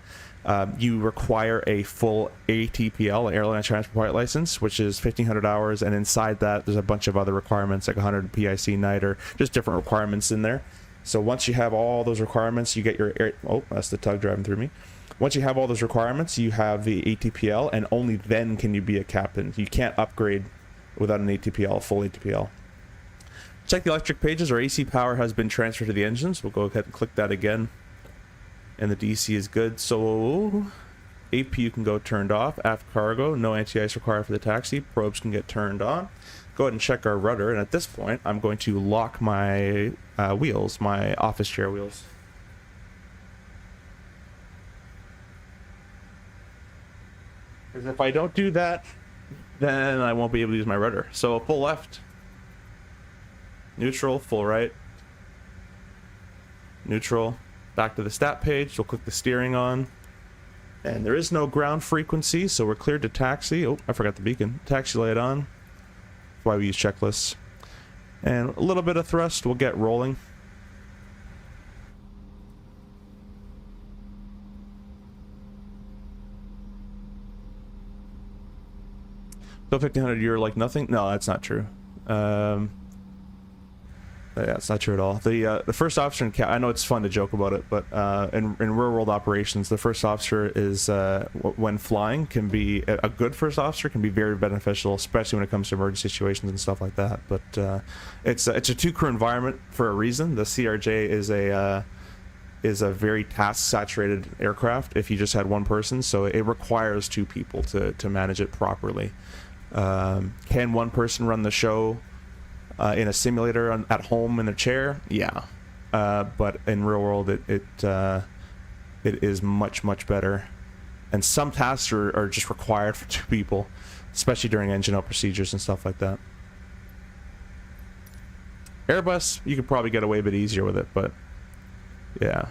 you require a full ATPL, Airline Transport Pilot License, which is 1500 hours. And inside that, there's a bunch of other requirements, like 100 PIC night, or just different requirements in there. So once you have all those requirements, you get your oh, that's the tug driving through me. Once you have all those requirements, you have the ATPL, and only then can you be a captain. You can't upgrade without an ATPL, full ATPL. Check the electric pages. Our AC power has been transferred to the engines. We'll go ahead and click that again. And the DC is good. So APU can go turned off. Aft cargo, no anti-ice required for the taxi. Probes can get turned on. Go ahead and check our rudder. And at this point, I'm going to lock my wheels, my office chair wheels. Because if I don't do that, then I won't be able to use my rudder. So full left, neutral, full right, neutral, back to the stat page. We'll click the steering on, and there is no ground frequency, so we're cleared to taxi. Oh, I forgot the beacon. Taxi light on. That's why we use checklists. And a little bit of thrust, we'll get rolling. So 1500, you're like nothing? No, that's not true. Yeah, it's not true at all. The first officer in I know it's fun to joke about it, but in real world operations, the first officer is when flying can be a good first officer can be very beneficial, especially when it comes to emergency situations and stuff like that. But it's a two crew environment for a reason. The CRJ is a very task saturated aircraft. If you just had one person, so it requires two people to manage it properly. Can one person run the show? In a simulator at home in a chair, yeah, but in real world it is much better, and some tasks are just required for two people, especially during engine out procedures and stuff like that. Airbus, you could probably get away a bit easier with it, but yeah.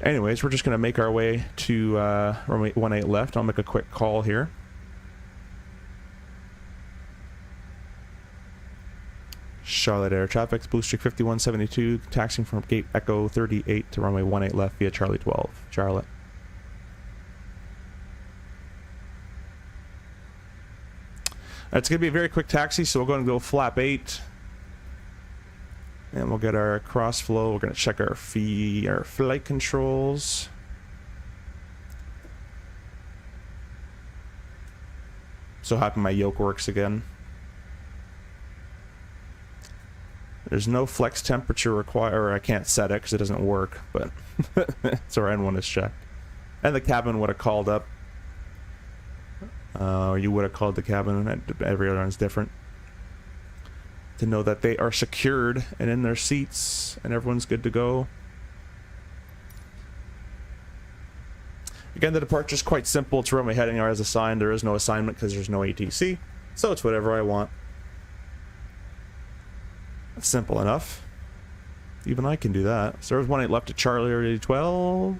Anyways, we're just gonna make our way to runway 18 left. I'll make a quick call here. Charlotte Air Traffic, Blue Streak 5172, taxiing from gate Echo 38 to runway 18 left via Charlie 12, Charlotte. It's going to be a very quick taxi, so we're going to go flap 8. And we'll get our cross flow. We're going to check our flight controls. So happy my yoke works again. There's no flex temperature required, or I can't set it because it doesn't work, but it's alright when it's checked. And the cabin would have called up, or you would have called the cabin, every airline's different, to know that they are secured and in their seats and everyone's good to go. Again, the departure is quite simple. It's runway heading as assigned. There is no assignment because there's no ATC, so it's whatever I want. That's simple enough. Even I can do that. So there's 18 left to Charlie already 12.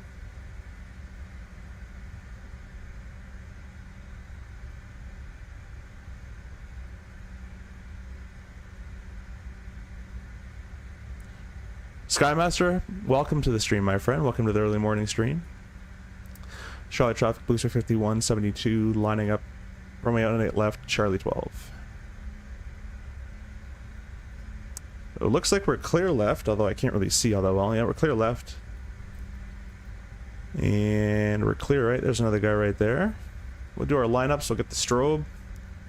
Skymaster, welcome to the stream, my friend. Welcome to the early morning stream. Charlie traffic, booster 5172, lining up runway 18 left, Charlie 12. It looks like we're clear left, although I can't really see all that well. Yeah, we're clear left. And we're clear right. There's another guy right there. We'll do our lineups. We'll get the strobe.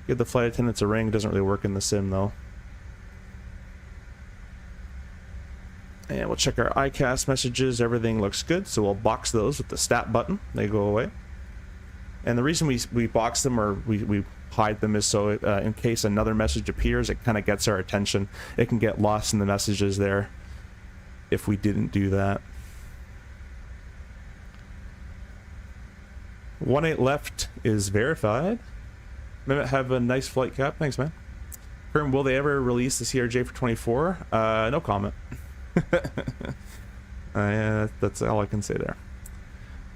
Give the flight attendants a ring. It doesn't really work in the sim, though. And we'll check our ICAS messages. Everything looks good, so we'll box those with the stat button. They go away. And the reason we box them, or we hide them, is so in case another message appears, it kind of gets our attention. It can get lost in the messages there if we didn't do that. 18 left is verified. Mehmet, have a nice flight cap. Thanks, man. Herm, will they ever release the CRJ for 24? No comment. That's all I can say there.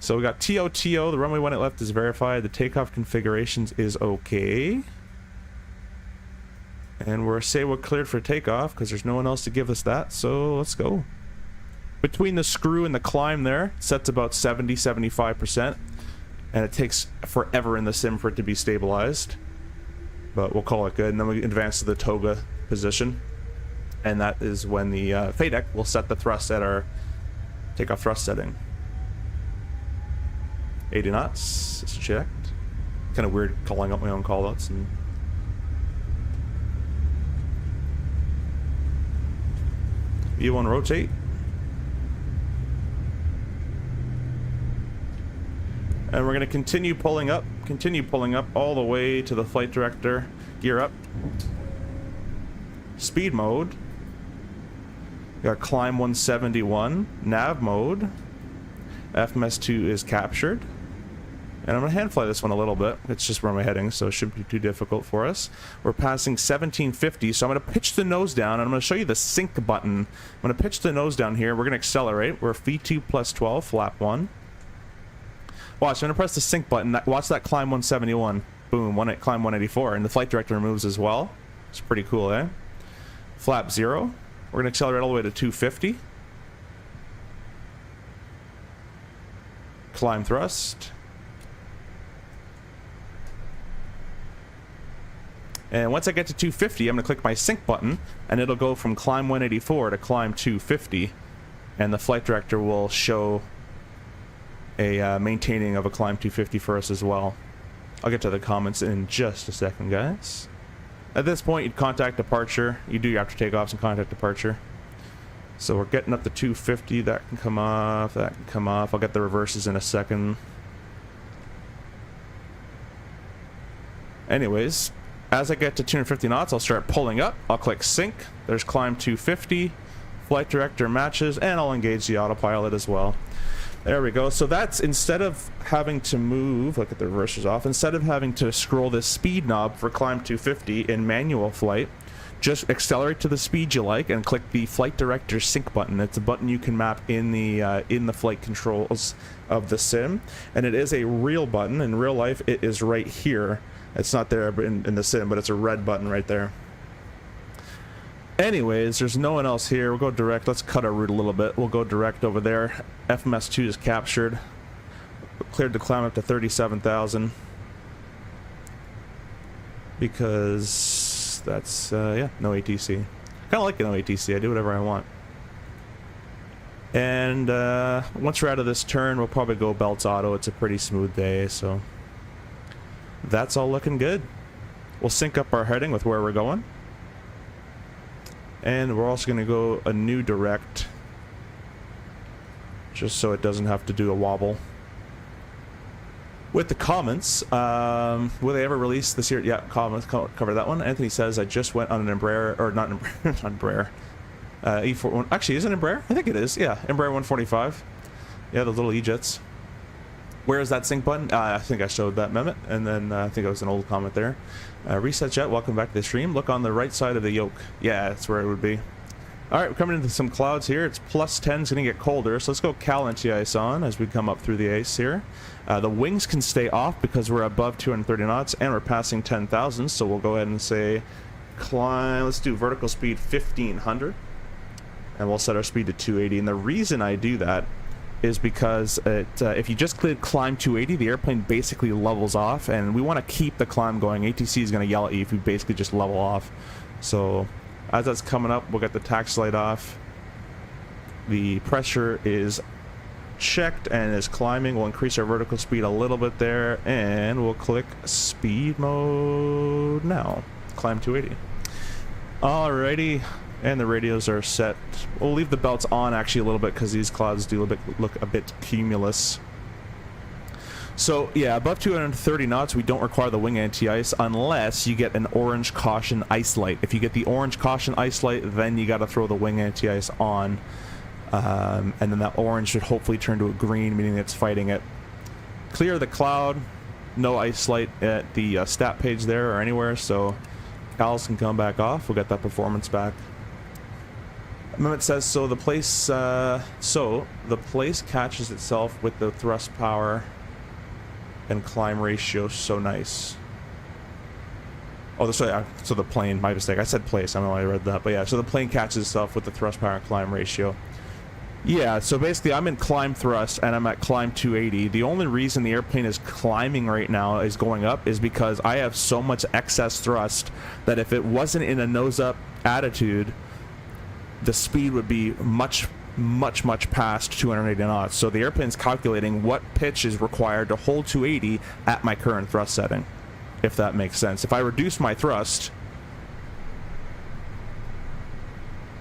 So we got TOTO, the runway 18 left is verified, the takeoff configurations is okay. And we're cleared for takeoff because there's no one else to give us that, so let's go. Between the screw and the climb there, set's about 70-75%, and it takes forever in the sim for it to be stabilized. But we'll call it good, and then we advance to the toga position. And that is when the FADEC will set the thrust at our takeoff thrust setting. 80 knots, it's checked. Kind of weird calling up my own callouts. And V1 rotate. And we're going to continue pulling up all the way to the flight director. Gear up. Speed mode. We got climb 171. Nav mode. FMS2 is captured. And I'm going to hand fly this one a little bit. It's just where I'm heading, so it shouldn't be too difficult for us. We're passing 1750, so I'm going to pitch the nose down, and I'm going to show you the sync button. I'm going to pitch the nose down here. We're going to accelerate. We're V2 plus 12, flap 1. Watch, I'm going to press the sync button. Watch that climb 171. Boom, climb 184, and the flight director moves as well. It's pretty cool, eh? Flap 0. We're going to accelerate all the way to 250. Climb thrust. And once I get to 250, I'm going to click my sync button, and it'll go from climb 184 to climb 250, and the flight director will show a maintaining of a climb 250 for us as well. I'll get to the comments in just a second, guys. At this point, you'd contact departure. You do your after takeoffs and contact departure. So we're getting up to 250. That can come off. That can come off. I'll get the reverses in a second. Anyways, as I get to 250 knots, I'll start pulling up. I'll click sync. There's climb 250. Flight director matches, and I'll engage the autopilot as well. There we go. So that's, instead of having to move, look at the reversers off, instead of having to scroll this speed knob for climb 250 in manual flight, just accelerate to the speed you like and click the flight director sync button. It's a button you can map in the flight controls of the sim, and it is a real button. In real life, it is right here. It's not there in the sim, but it's a red button right there. Anyways, there's no one else here. We'll go direct. Let's cut our route a little bit. We'll go direct over there. FMS2 is captured. Cleared to climb up to 37,000. Because that's, yeah, no ATC. Kind of like no ATC. I do whatever I want. And once we're out of this turn, we'll probably go belts auto. It's a pretty smooth day, so that's all looking good. We'll sync up our heading with where we're going. And we're also going to go a new direct, just so it doesn't have to do a wobble. With the comments, will they ever release this year? Yeah, comments cover that one. Anthony says, I just went on an Embraer, or not Embraer, not Embraer. E4, actually, is it Embraer? I think it is, yeah, Embraer 145. Yeah, the little E-jets. Where is that sync button? I think I showed that Mehmet, and then I think it was an old comment there. Reset Jet, welcome back to the stream. Look on the right side of the yoke. Yeah, that's where it would be. Alright, we're coming into some clouds here. It's plus 10, it's going to get colder, so let's go Cal anti-ice on as we come up through the ice here. The wings can stay off because we're above 230 knots, and we're passing 10,000, so we'll go ahead and say climb, let's do vertical speed 1500, and we'll set our speed to 280. And the reason I do that is because if you just click climb 280, the airplane basically levels off, and we want to keep the climb going. ATC is going to yell at you if you basically just level off. So as that's coming up, we'll get the tax light off. The pressure is checked and is climbing. We'll increase our vertical speed a little bit there, and we'll click speed mode now. Climb 280. Alrighty. And the radios are set. We'll leave the belts on actually a little bit because these clouds do look a bit cumulus. So yeah, above 230 knots, we don't require the wing anti-ice unless you get an orange caution ice light. If you get the orange caution ice light, then you got to throw the wing anti-ice on, and then that orange should hopefully turn to a green, meaning it's fighting it. Clear the cloud. No ice light at the stat page there or anywhere, so Cals can come back off. We'll get that performance back. Mehmet says, so the place catches itself with the thrust power and climb ratio so nice. Oh, sorry, so the plane, my mistake. I said place, I don't know why I read that, but yeah, so the plane catches itself with the thrust power and climb ratio. Yeah, so basically I'm in climb thrust and I'm at climb 280. The only reason the airplane is climbing right now, is going up, is because I have so much excess thrust that if it wasn't in a nose up attitude, the speed would be much past 280 knots. So the airplane's calculating what pitch is required to hold 280 at my current thrust setting, if that makes sense. If I reduce my thrust,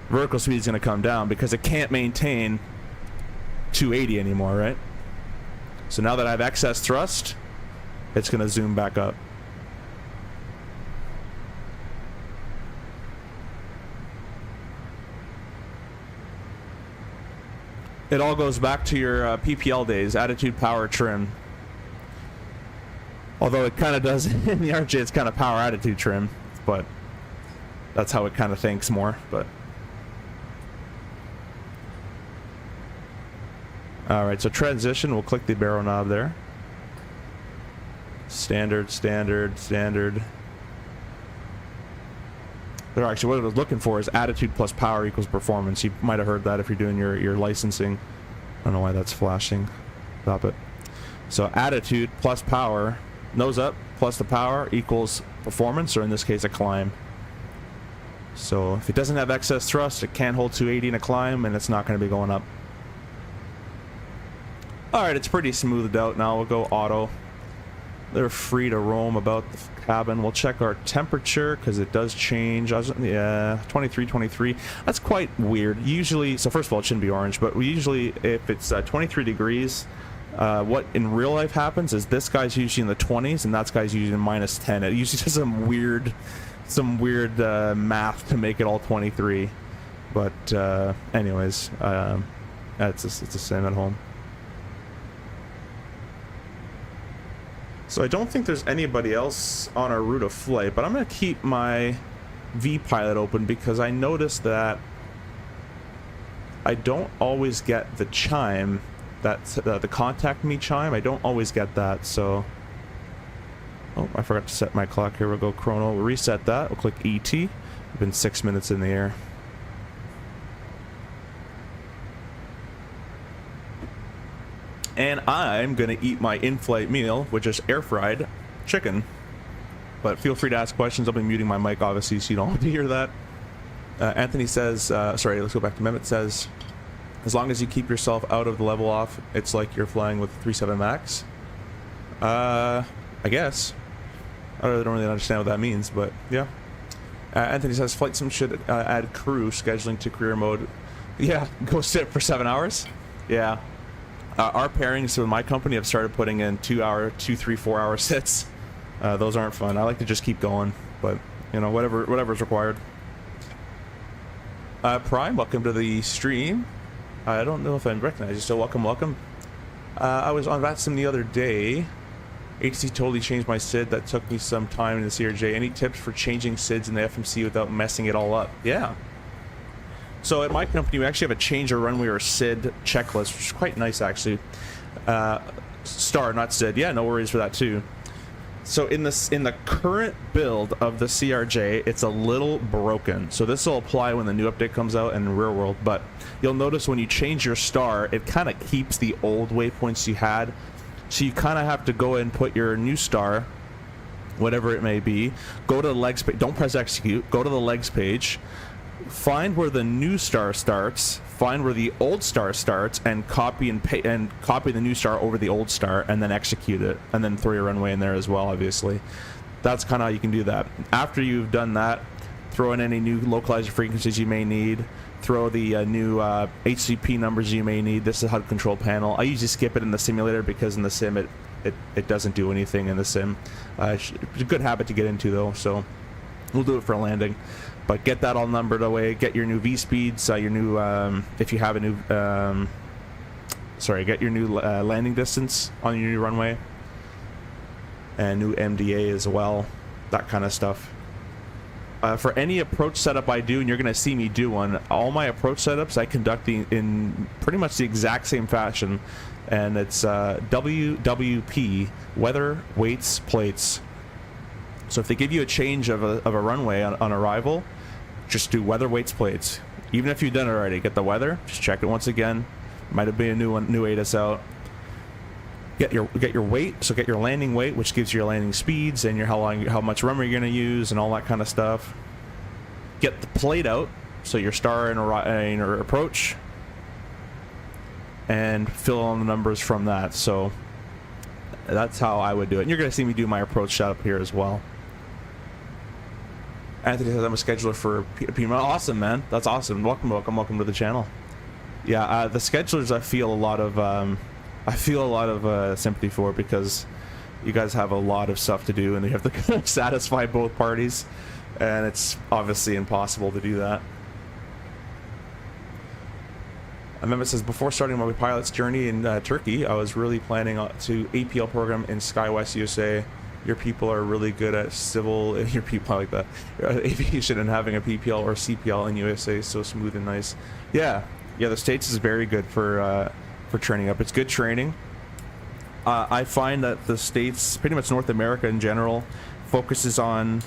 vertical speed is going to come down because it can't maintain 280 anymore, right? So now that I have excess thrust, it's going to zoom back up. It all goes back to your PPL days, attitude, power, trim. Although it kind of does, in the RJ, it's kind of power, attitude, trim, but that's how it kind of thinks more, but. Alright, so transition, we'll click the barrel knob there. Standard, standard, standard. Or actually, what I was looking for is attitude plus power equals performance. You might have heard that if you're doing your licensing. I don't know why that's flashing. Stop it. So attitude plus power, nose up, plus the power equals performance, or in this case a climb. So if it doesn't have excess thrust, it can't hold 280 in a climb, and it's not going to be going up. Alright, it's pretty smoothed out now. We'll go auto. They're free to roam about the cabin. We'll check our temperature because it does change. Yeah, 23. That's quite weird. Usually, so first of all, it shouldn't be orange, but we usually, if it's 23 degrees, what in real life happens is this guy's usually in the 20s and that guy's usually in -10. It usually does some weird math to make it all 23. But anyways, it's the same at home. So I don't think there's anybody else on our route of flight, but I'm going to keep my V-Pilot open because I noticed that I don't always get the chime, the contact me chime. I don't always get that, so... Oh, I forgot to set my clock here. We'll go chrono. We'll reset that. We'll click ET. We've been 6 minutes in the air. And I'm going to eat my in-flight meal, which is air-fried chicken. But feel free to ask questions. I'll be muting my mic, obviously, so you don't have to hear that. Anthony says, sorry, let's go back to Mehmet says, as long as you keep yourself out of the level off, it's like you're flying with 37 Max. I guess. I don't really understand what that means, but yeah. Anthony says, flight sim should add crew scheduling to career mode. Yeah, go sit for 7 hours. Yeah. Our pairings with my company have started putting in 2 hour, 2, 3, 4 hour sits. Those aren't fun. I like to just keep going, but you know, whatever's required. Prime, welcome to the stream. I don't know if I recognize you, so welcome. I was on VATSIM the other day. HC totally changed my SID. That took me some time in the CRJ. Any tips for changing SIDs in the FMC without messing it all up? Yeah. So at my company, we actually have a change or runway or SID checklist, which is quite nice, actually. Star, not SID. Yeah, no worries for that too. So in the current build of the CRJ, it's a little broken. So this will apply when the new update comes out in real world. But you'll notice when you change your star, it kind of keeps the old waypoints you had. So you kind of have to go and put your new star, whatever it may be, go to the legs page. Don't press execute. Go to the legs page. Find where the new star starts, find where the old star starts, and copy the new star over the old star, and then execute it, and then throw your runway in there as well, obviously. That's kind of how you can do that. After you've done that, throw in any new localizer frequencies you may need, throw the new HCP numbers you may need. This is HUD control panel. I usually skip it in the simulator because in the sim it doesn't do anything in the sim. It's a good habit to get into though, so we'll do it for landing. But get that all numbered away. Get your new V speeds. Your new, if you have a new, get your new landing distance on your new runway, and new MDA as well. That kind of stuff. For any approach setup I do, and you're going to see me do one, all my approach setups I conduct in pretty much the exact same fashion, and it's WWP, weather, weights, plates. So if they give you a change of a runway on arrival, just do weather, weights, plates. Even if you've done it already, get the weather, just check it once again. Might have been a new ATIS out. Get your weight, so get your landing weight, which gives you your landing speeds and how much runway you're going to use and all that kind of stuff. Get the plate out, so your star and your approach, and fill in the numbers from that. So that's how I would do it. And you're going to see me do my approach setup here as well. Anthony says I'm a scheduler for PML. Awesome, man. That's awesome. Welcome to the channel. Yeah, the schedulers I feel a lot of sympathy for, because you guys have a lot of stuff to do and you have to satisfy both parties, and it's obviously impossible to do that. Mehmet says, before starting my pilot's journey in Turkey, I was really planning to APL program in SkyWest USA. Your people are really good at civil, your people like that, aviation, and having a PPL or CPL in USA, so smooth and nice. Yeah, the States is very good for training up. It's good training. I find that the States, pretty much North America in general, focuses on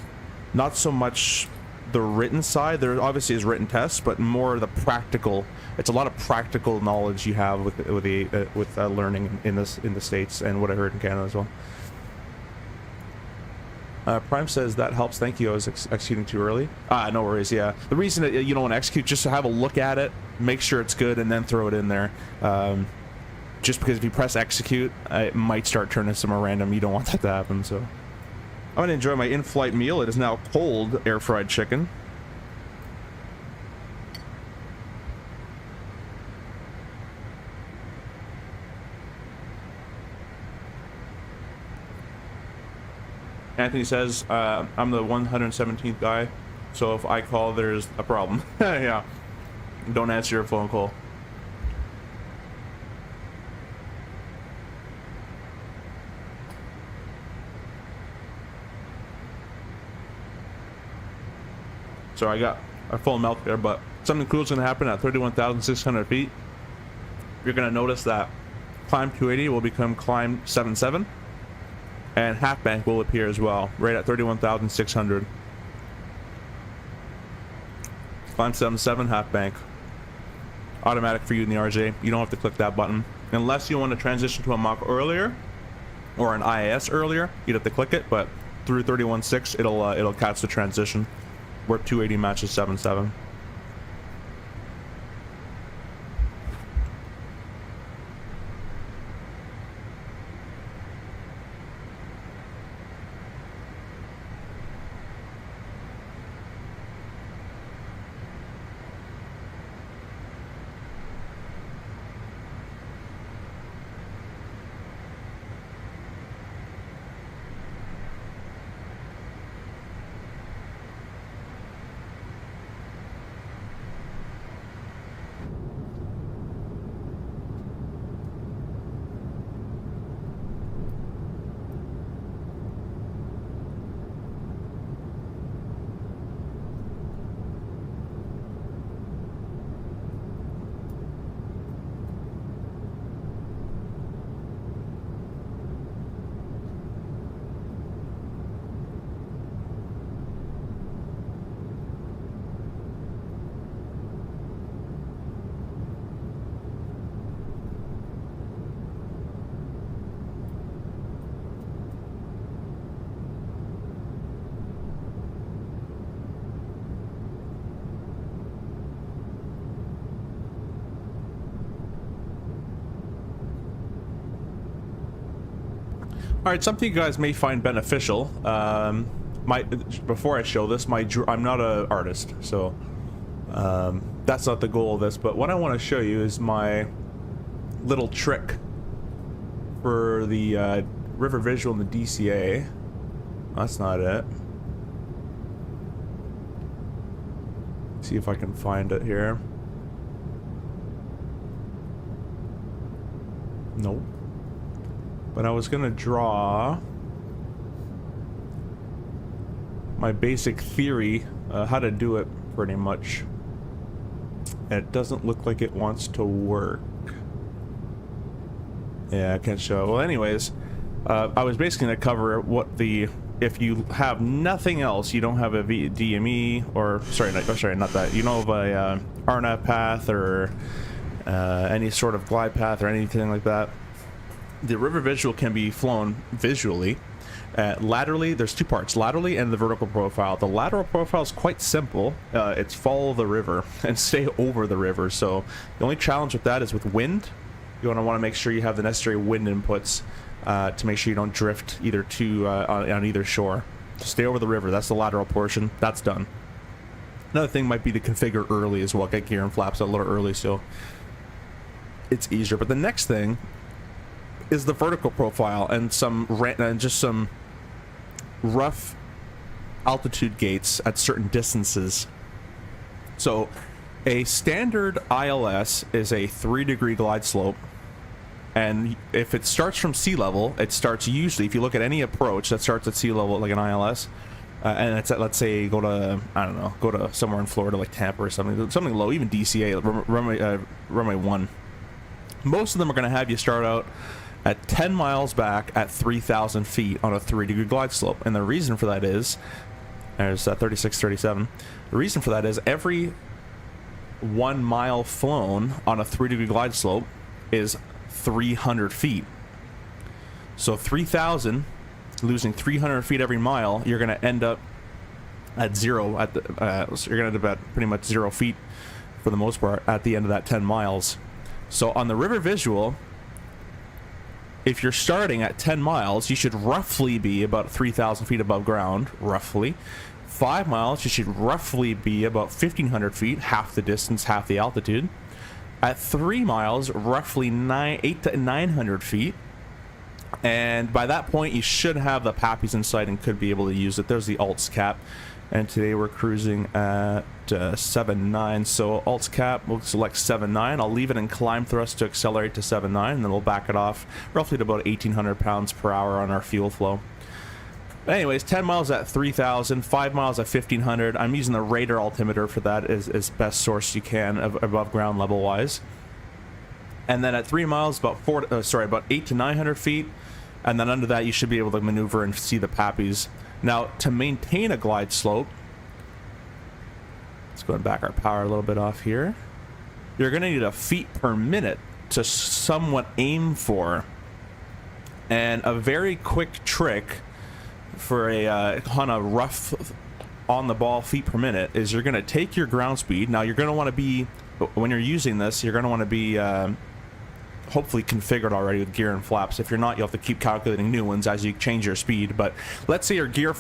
not so much the written side. There obviously is written tests, but more the practical. It's a lot of practical knowledge you have with learning in the States, and what I heard in Canada as well. Prime says that helps. Thank you. I was executing too early. No worries. Yeah, the reason that you don't want to execute, just to have a look at it, make sure it's good, and then throw it in there. Just because if you press execute, it might start turning some random. You don't want that to happen. So I'm gonna enjoy my in-flight meal. It is now cold air fried chicken. Anthony says, I'm the 117th guy, so if I call, there's a problem. Yeah. Don't answer your phone call. So I got a full mouth there, but something cool is going to happen at 31,600 feet. You're going to notice that climb 280 will become climb 77. And half bank will appear as well, right at 31,600. Climb 77, half bank. Automatic for you in the RJ. You don't have to click that button. Unless you want to transition to a Mach earlier, or an IAS earlier, you'd have to click it, but through 31.6, it'll catch the transition, where 280 matches 77. All right, something you guys may find beneficial. Before I show this, I'm not an artist, so that's not the goal of this. But what I want to show you is my little trick for the river visual in the DCA. That's not it. See if I can find it here. Nope. But I was gonna draw my basic theory, how to do it pretty much. And it doesn't look like it wants to work. Yeah, I can't show. Well, anyways, I was basically gonna cover what if you have nothing else, you don't have a DME, or sorry, not that. You know of a RNAV path or any sort of glide path or anything like that. The river visual can be flown visually. Laterally, there's two parts, laterally and the vertical profile. The lateral profile is quite simple. It's follow the river and stay over the river. So the only challenge with that is with wind. You want to make sure you have the necessary wind inputs to make sure you don't drift either on either shore. So stay over the river. That's the lateral portion. That's done. Another thing might be to configure early as well. Get gear and flaps a little early so it's easier. But the next thing is the vertical profile and just some rough altitude gates at certain distances. So a standard ILS is a 3-degree glide slope, and if it starts from sea level, it starts usually, if you look at any approach that starts at sea level like an ILS, and it's at, let's say, go to somewhere in Florida like Tampa or something low, even DCA, runway 1. Most of them are going to have you start out at 10 miles back at 3,000 feet on a 3-degree glide slope. And the reason for that is, there's 36, 37. The reason for that is every 1 mile flown on a 3-degree glide slope is 300 feet. So 3,000 losing 300 feet every mile, you're going to end up at zero at the so you're going to end up at pretty much 0 feet for the most part at the end of that 10 miles. So on the river visual, if you're starting at 10 miles, you should roughly be about 3,000 feet above ground, roughly. 5 miles, you should roughly be about 1,500 feet, half the distance, half the altitude. At 3 miles, roughly 800 to 900 feet. And by that point, you should have the PAPIs in sight and could be able to use it. There's the alts cap. And today we're cruising at 7.9. So alts cap, we'll select 7.9. I'll leave it in climb thrust to accelerate to 7.9, and then we'll back it off roughly to about 1,800 pounds per hour on our fuel flow. But anyways, 10 miles at 3,000, 5 miles at 1,500. I'm using the radar altimeter for that as best source you can above ground level wise. And then at 3 miles, about 8 to 900 feet. And then under that, you should be able to maneuver and see the PAPIs. Now, to maintain a glide slope, let's go and back our power a little bit off here. You're going to need a feet per minute to somewhat aim for. And a very quick trick for on a rough on the ball feet per minute is you're going to take your ground speed. Now you're going to want to be, when you're using this, you're going to want to be hopefully configured already with gear and flaps. If you're not, you'll have to keep calculating new ones as you change your speed. But let's say your gear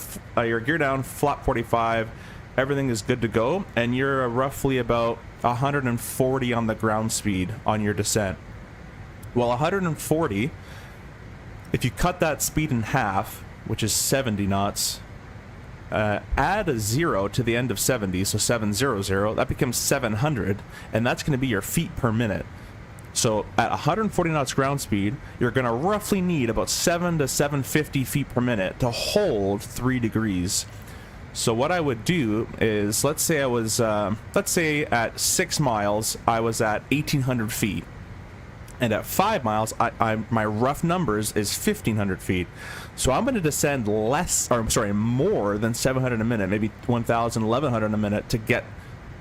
down, flap 45, everything is good to go, and you're roughly about 140 on the ground speed on your descent. Well, 140, if you cut that speed in half, which is 70 knots, add a 0 to the end of 70, so 700, that becomes 700, and that's going to be your feet per minute. So at 140 knots ground speed, you're going to roughly need about 7 to 750 feet per minute to hold 3 degrees. So what I would do is, let's say at 6 miles, I was at 1,800 feet. And at 5 miles, my rough numbers is 1,500 feet. So I'm going to descend more than 700 a minute, maybe 1,000, 1,100 a minute to get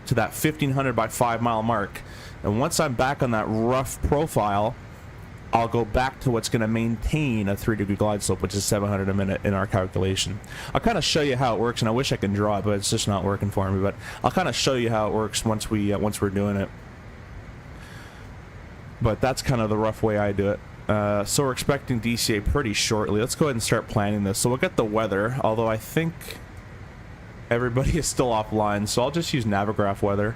to that 1,500 by 5 mile mark. And once I'm back on that rough profile, I'll go back to what's going to maintain a 3 degree glide slope, which is 700 a minute in our calculation. I'll kind of show you how it works, and I wish I could draw it, but it's just not working for me. But I'll kind of show you how it works once we're doing it. But that's kind of the rough way I do it. So we're expecting DCA pretty shortly. Let's go ahead and start planning this. So we'll get the weather, although I think everybody is still offline, so I'll just use Navigraph weather.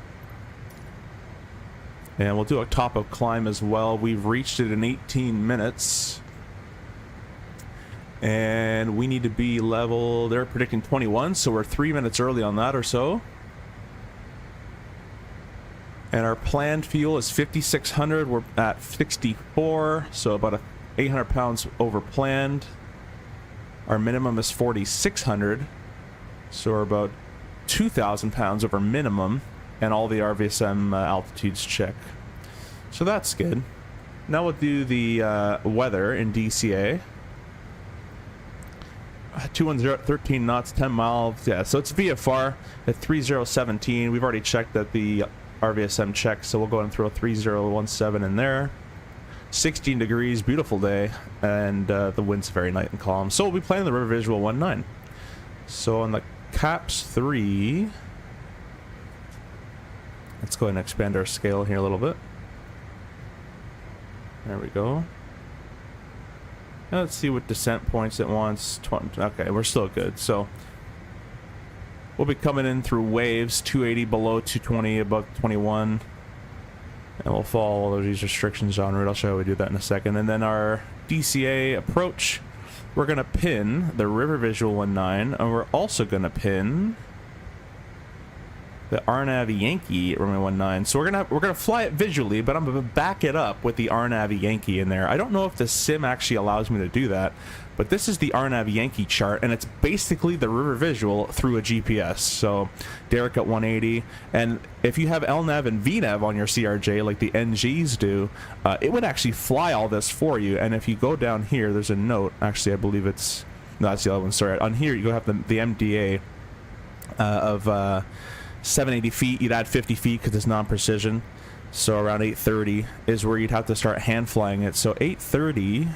And we'll do a top of climb as well. We've reached it in 18 minutes. And we need to be level, they're predicting 21, so we're 3 minutes early on that or so. And our planned fuel is 5,600. We're at 64, so about 800 pounds over planned. Our minimum is 4,600, so we're about 2,000 pounds over minimum. And all the RVSM altitudes check. So that's good. Now we'll do the weather in DCA. 210, 13 knots, 10 miles. Yeah, so it's VFR at 3017. We've already checked that the RVSM checks, so we'll go ahead and throw 3017 in there. 16 degrees, beautiful day, and the wind's very nice and calm. So we'll be playing the river visual 19. So on the CAPS 3... let's go ahead and expand our scale here a little bit. There we go. Now let's see what descent points it wants. 20, okay, we're still good. So we'll be coming in through waves, 280 below 220, above 21. And we'll follow all of these restrictions on route. I'll show you how we do that in a second. And then our DCA approach, we're going to pin the river visual 19, and we're also going to pin the RNAV Yankee runway 19. So we're gonna fly it visually, but I'm gonna back it up with the RNAV Yankee in there. I don't know if the sim actually allows me to do that, but this is the RNAV Yankee chart, and it's basically the river visual through a GPS. So Derek at 180, and if you have LNAV and VNAV on your CRJ like the NGs do, it would actually fly all this for you. And if you go down here, there's a note. Actually, I believe it's no, that's the other one. Sorry, on here you go have the MDA of 780 feet. You'd add 50 feet because it's non-precision, so around 830 is where you'd have to start hand flying it. So 830,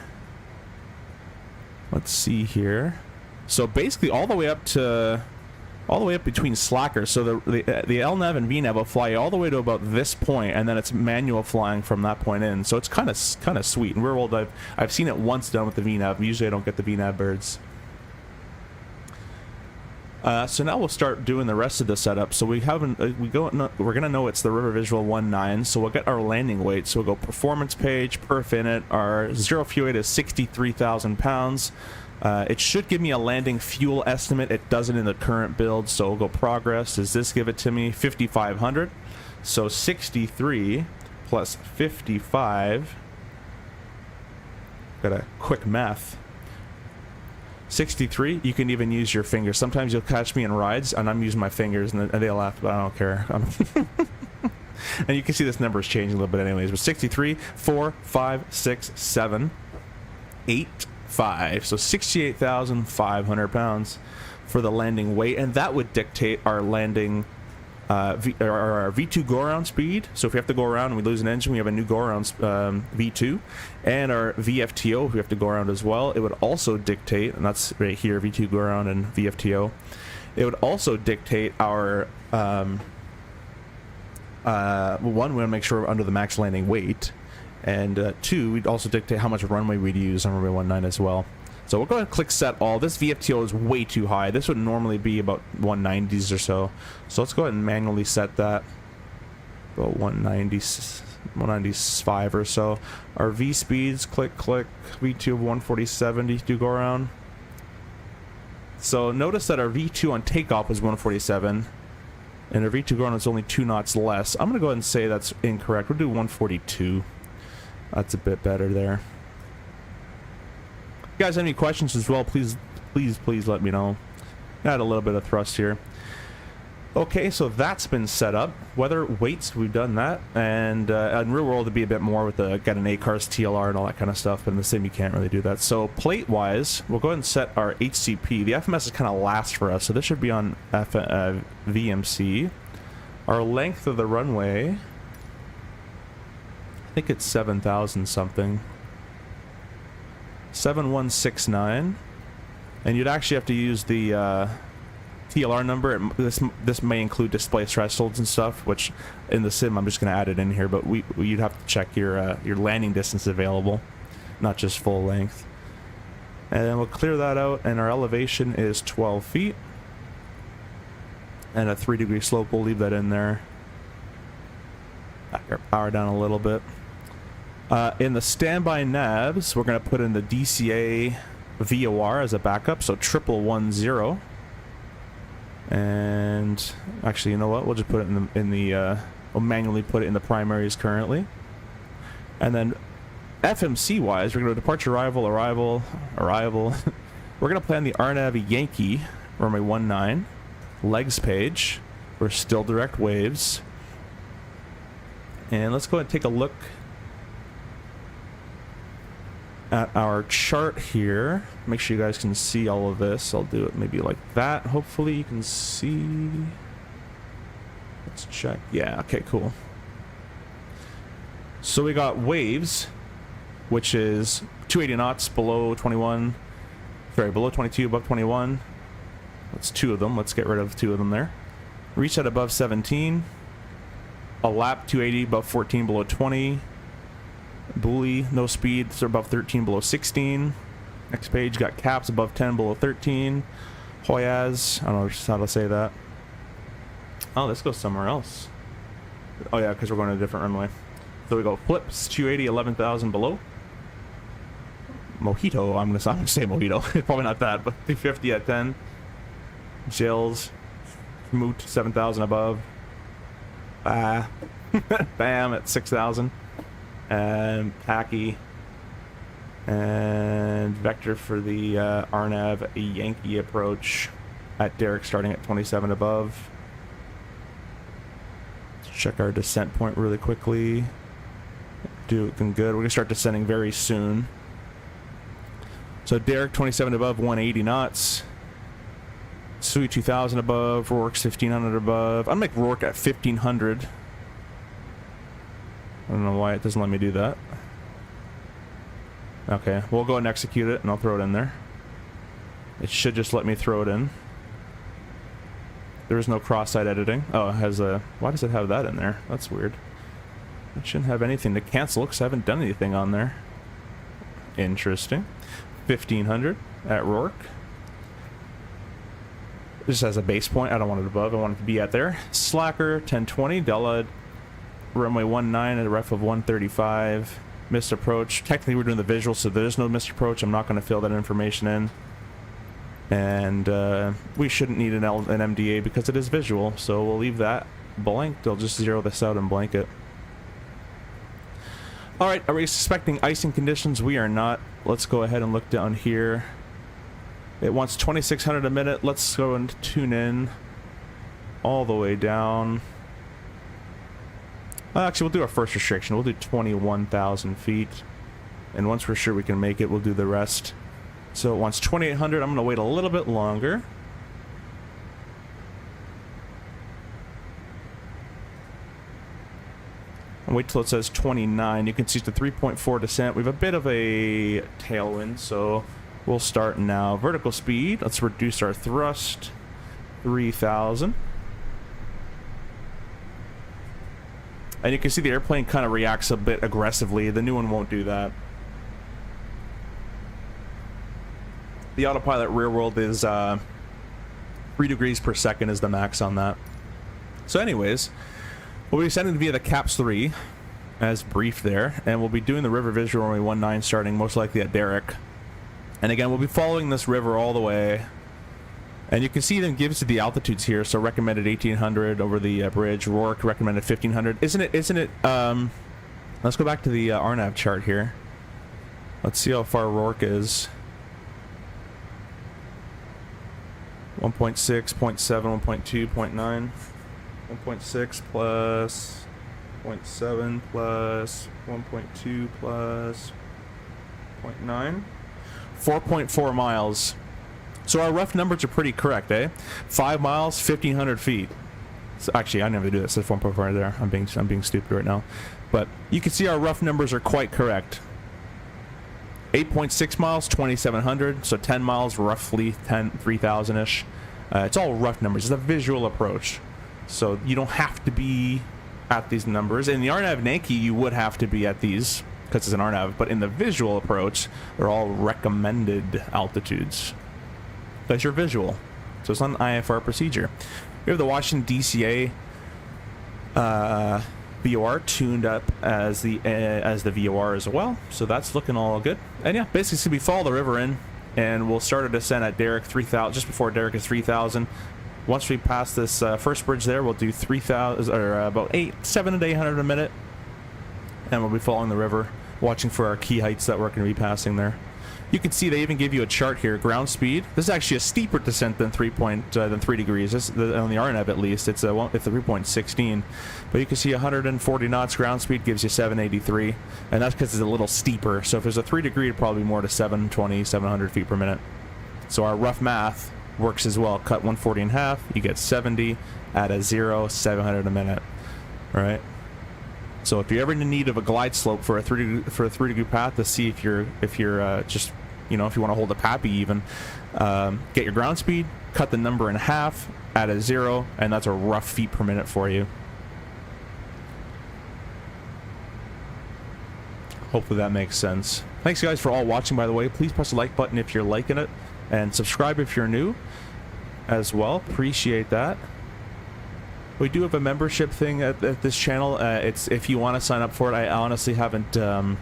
Let's see here. So basically all the way up between slackers. So the LNAV and VNAV will fly all the way to about this point, and then it's manual flying from that point in. So it's kind of sweet. In real world, I've seen it once done with the VNAV. Usually I don't get the VNAV birds. So now we'll start doing the rest of the setup. So we're gonna know it's the River Visual 19. So we'll get our landing weight. So we'll go performance page, perf init. Our zero fuel weight is 63,000 pounds. It should give me a landing fuel estimate. It doesn't in the current build. So we'll go progress. Does this give it to me? 5,500. So 63 plus 55. Got a quick math. 63, you can even use your fingers. Sometimes you'll catch me in rides and I'm using my fingers and they laugh, but I don't care. And you can see this number is changing a little bit anyways, but 63, 4, 5, 6, 7, 8, 5. So 68,500 pounds for the landing weight, and that would dictate our landing our V2 go-around speed. So if we have to go around and we lose an engine, we have a new go-around V2, and our VFTO if we have to go around as well. It would also dictate, and that's right here, V2 go-around and VFTO. It would also dictate our one, we want to make sure we're under the max landing weight, and two, we'd also dictate how much runway we'd use on runway 19 as well. So we'll go ahead and click set all. This VFTO is way too high. This would normally be about 190s or so. So let's go ahead and manually set that. About 195 or so. Our V speeds, click, V2 of 147 to go around. So notice that our V2 on takeoff was 147. And our V2 go around is only 2 knots less. I'm going to go ahead and say that's incorrect. We'll do 142. That's a bit better there. If you guys have any questions as well, please let me know. Add a little bit of thrust here. Okay, so that's been set up. Weather weights, we've done that, and in real world it'd be a bit more with the got an ACARS TLR and all that kind of stuff, but in the sim you can't really do that. So plate wise, we'll go ahead and set our HCP. The FMS is kind of last for us, so this should be on VMC. Our length of the runway, I think it's 7,000 something. 7169, and you'd actually have to use the TLR number. This may include display thresholds and stuff, which in the sim I'm just going to add it in here, but you'd have to check your landing distance available, not just full length. And then we'll clear that out, and our elevation is 12 feet and a 3-degree slope. We'll leave that in there. Back our power down a little bit. In the standby navs, we're going to put in the DCA VOR as a backup, so 1110. And actually, you know what? We'll just put it we'll manually put it in the primaries currently. And then FMC wise, we're going to departure arrival. We're going to plan the RNAV Yankee, runway 19, legs page. We're still direct waves. And let's go ahead and take a look at our chart here. Make sure you guys can see all of this. I'll do it maybe like that. Hopefully you can see. Let's check. Yeah, okay, cool. So we got waves, which is 280 knots below 21. Sorry, below 22, above 21. That's 2 of them. Let's get rid of 2 of them there. Reset above 17. A lap 280, above 14, below 20. Buoy, no speed, so above 13, below 16. Next page, got caps above 10, below 13. Hoyas, I don't know how to say that. Oh, let's go somewhere else. Oh yeah, because we're going to a different runway. So we go flips, 280, 11,000 below. Mojito, I'm gonna say Mojito. Probably not that, but 250 at 10. Jills, Moot, 7,000 above. Bam at 6,000. And Tacky, and Vector for the RNAV Yankee approach at Derek starting at 27 above. Let's check our descent point really quickly. Doing good. We're gonna start descending very soon. So Derek 27 above, 180 knots. Sui 2000 above, Rourke's 1500 above. I'm gonna make Rourke at 1500. I don't know why it doesn't let me do that. Okay, we'll go ahead and execute it, and I'll throw it in there. It should just let me throw it in. There is no cross-site editing. Oh, it has a... Why does it have that in there? That's weird. It shouldn't have anything to cancel because I haven't done anything on there. Interesting. 1500 at Rourke. Just as a base point. I don't want it above. I want it to be at there. Slacker, 1020. Della, runway 19 at a ref of 135. Missed approach. Technically, we're doing the visual, so there is no missed approach. I'm not going to fill that information in. And we shouldn't need an MDA because it is visual, so we'll leave that blank. They'll just zero this out and blank it. Alright, are we suspecting icing conditions? We are not. Let's go ahead and look down here. It wants 2600 a minute. Let's go and tune in all the way down. Actually, we'll do our first restriction. We'll do 21,000 feet. And once we're sure we can make it, we'll do the rest. So it wants 2800. I'm going to wait a little bit longer. And wait till it says 29. You can see it's the 3.4 descent. We have a bit of a tailwind, so we'll start now. Vertical speed. Let's reduce our thrust. 3,000. And you can see the airplane kind of reacts a bit aggressively. The new one won't do that. The autopilot rear world is 3 degrees per second is the max on that. So anyways, we'll be sending via the CAPS 3 as briefed there, and we'll be doing the river visual runway 19 starting most likely at Derrick. And again, we'll be following this river all the way. And you can see them gives you the altitudes here. So recommended 1800 over the bridge. Rourke recommended 1500. Isn't it? Let's go back to the RNAV chart here. Let's see how far Rourke is. 1.6, 0.7, 1.2, 0.9. 1.6 plus 0.7 plus 1.2 plus 0.9. 4.4 miles. So our rough numbers are pretty correct, eh? 5 miles, 1,500 feet. So actually, I never do this. It's 1.4 there. I'm being stupid right now. But you can see our rough numbers are quite correct. 8.6 miles, 2,700. So 10 miles, roughly 3,000-ish. It's all rough numbers. It's a visual approach. So you don't have to be at these numbers. In the RNAV Yankee, you would have to be at these because it's an RNAV. But in the visual approach, they're all recommended altitudes. That's your visual. So it's not an IFR procedure. We have the Washington DCA VOR tuned up as the VOR as well. So that's looking all good. And yeah, basically we follow the river in, and we'll start a descent at Derrick 3,000, just before Derrick is 3,000. Once we pass this first bridge there, we'll do 3,000 or about 700 to 800 a minute, and we'll be following the river, watching for our key heights that we're going to be passing there. You can see they even give you a chart here. Ground speed. This is actually a steeper descent than 3 degrees. This, on the RNAV at least, it's a 3.16. But you can see 140 knots ground speed gives you 783, and that's because it's a little steeper. So if there's a 3 degree, it'd probably be more to 720, 700 feet per minute. So our rough math works as well. Cut 140 in half, you get 70. Add a 0, 700 a minute. All right. So if you're ever in need of a glide slope for a 3 degree path to see if you're just, you know, if you want to hold a PAPI even, get your ground speed, cut the number in half, add a 0, and that's a rough feet per minute for you. Hopefully that makes sense. Thanks guys for all watching, by the way. Please press the like button if you're liking it, and subscribe if you're new as well. Appreciate that. We do have a membership thing at this channel. It's if you want to sign up for it. I honestly haven't, in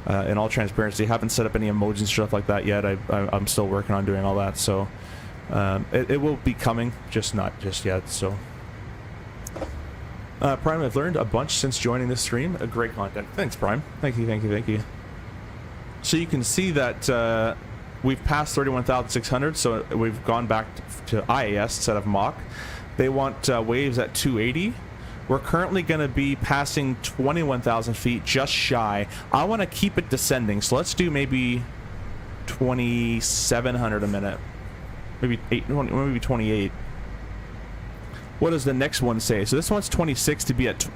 all transparency, haven't set up any emojis and stuff like that yet. I'm still working on doing all that, so it will be coming, just not just yet. So, Prime, I've learned a bunch since joining this stream. Great content. Thanks, Prime. Thank you. So you can see that we've passed 31,600, so we've gone back to IAS instead of Mach. They want waves at 280. We're currently going to be passing 21,000 feet, just shy. I want to keep it descending, so let's do maybe 2,700 a minute. Maybe 28. What does the next one say? So this one's 26 to be at...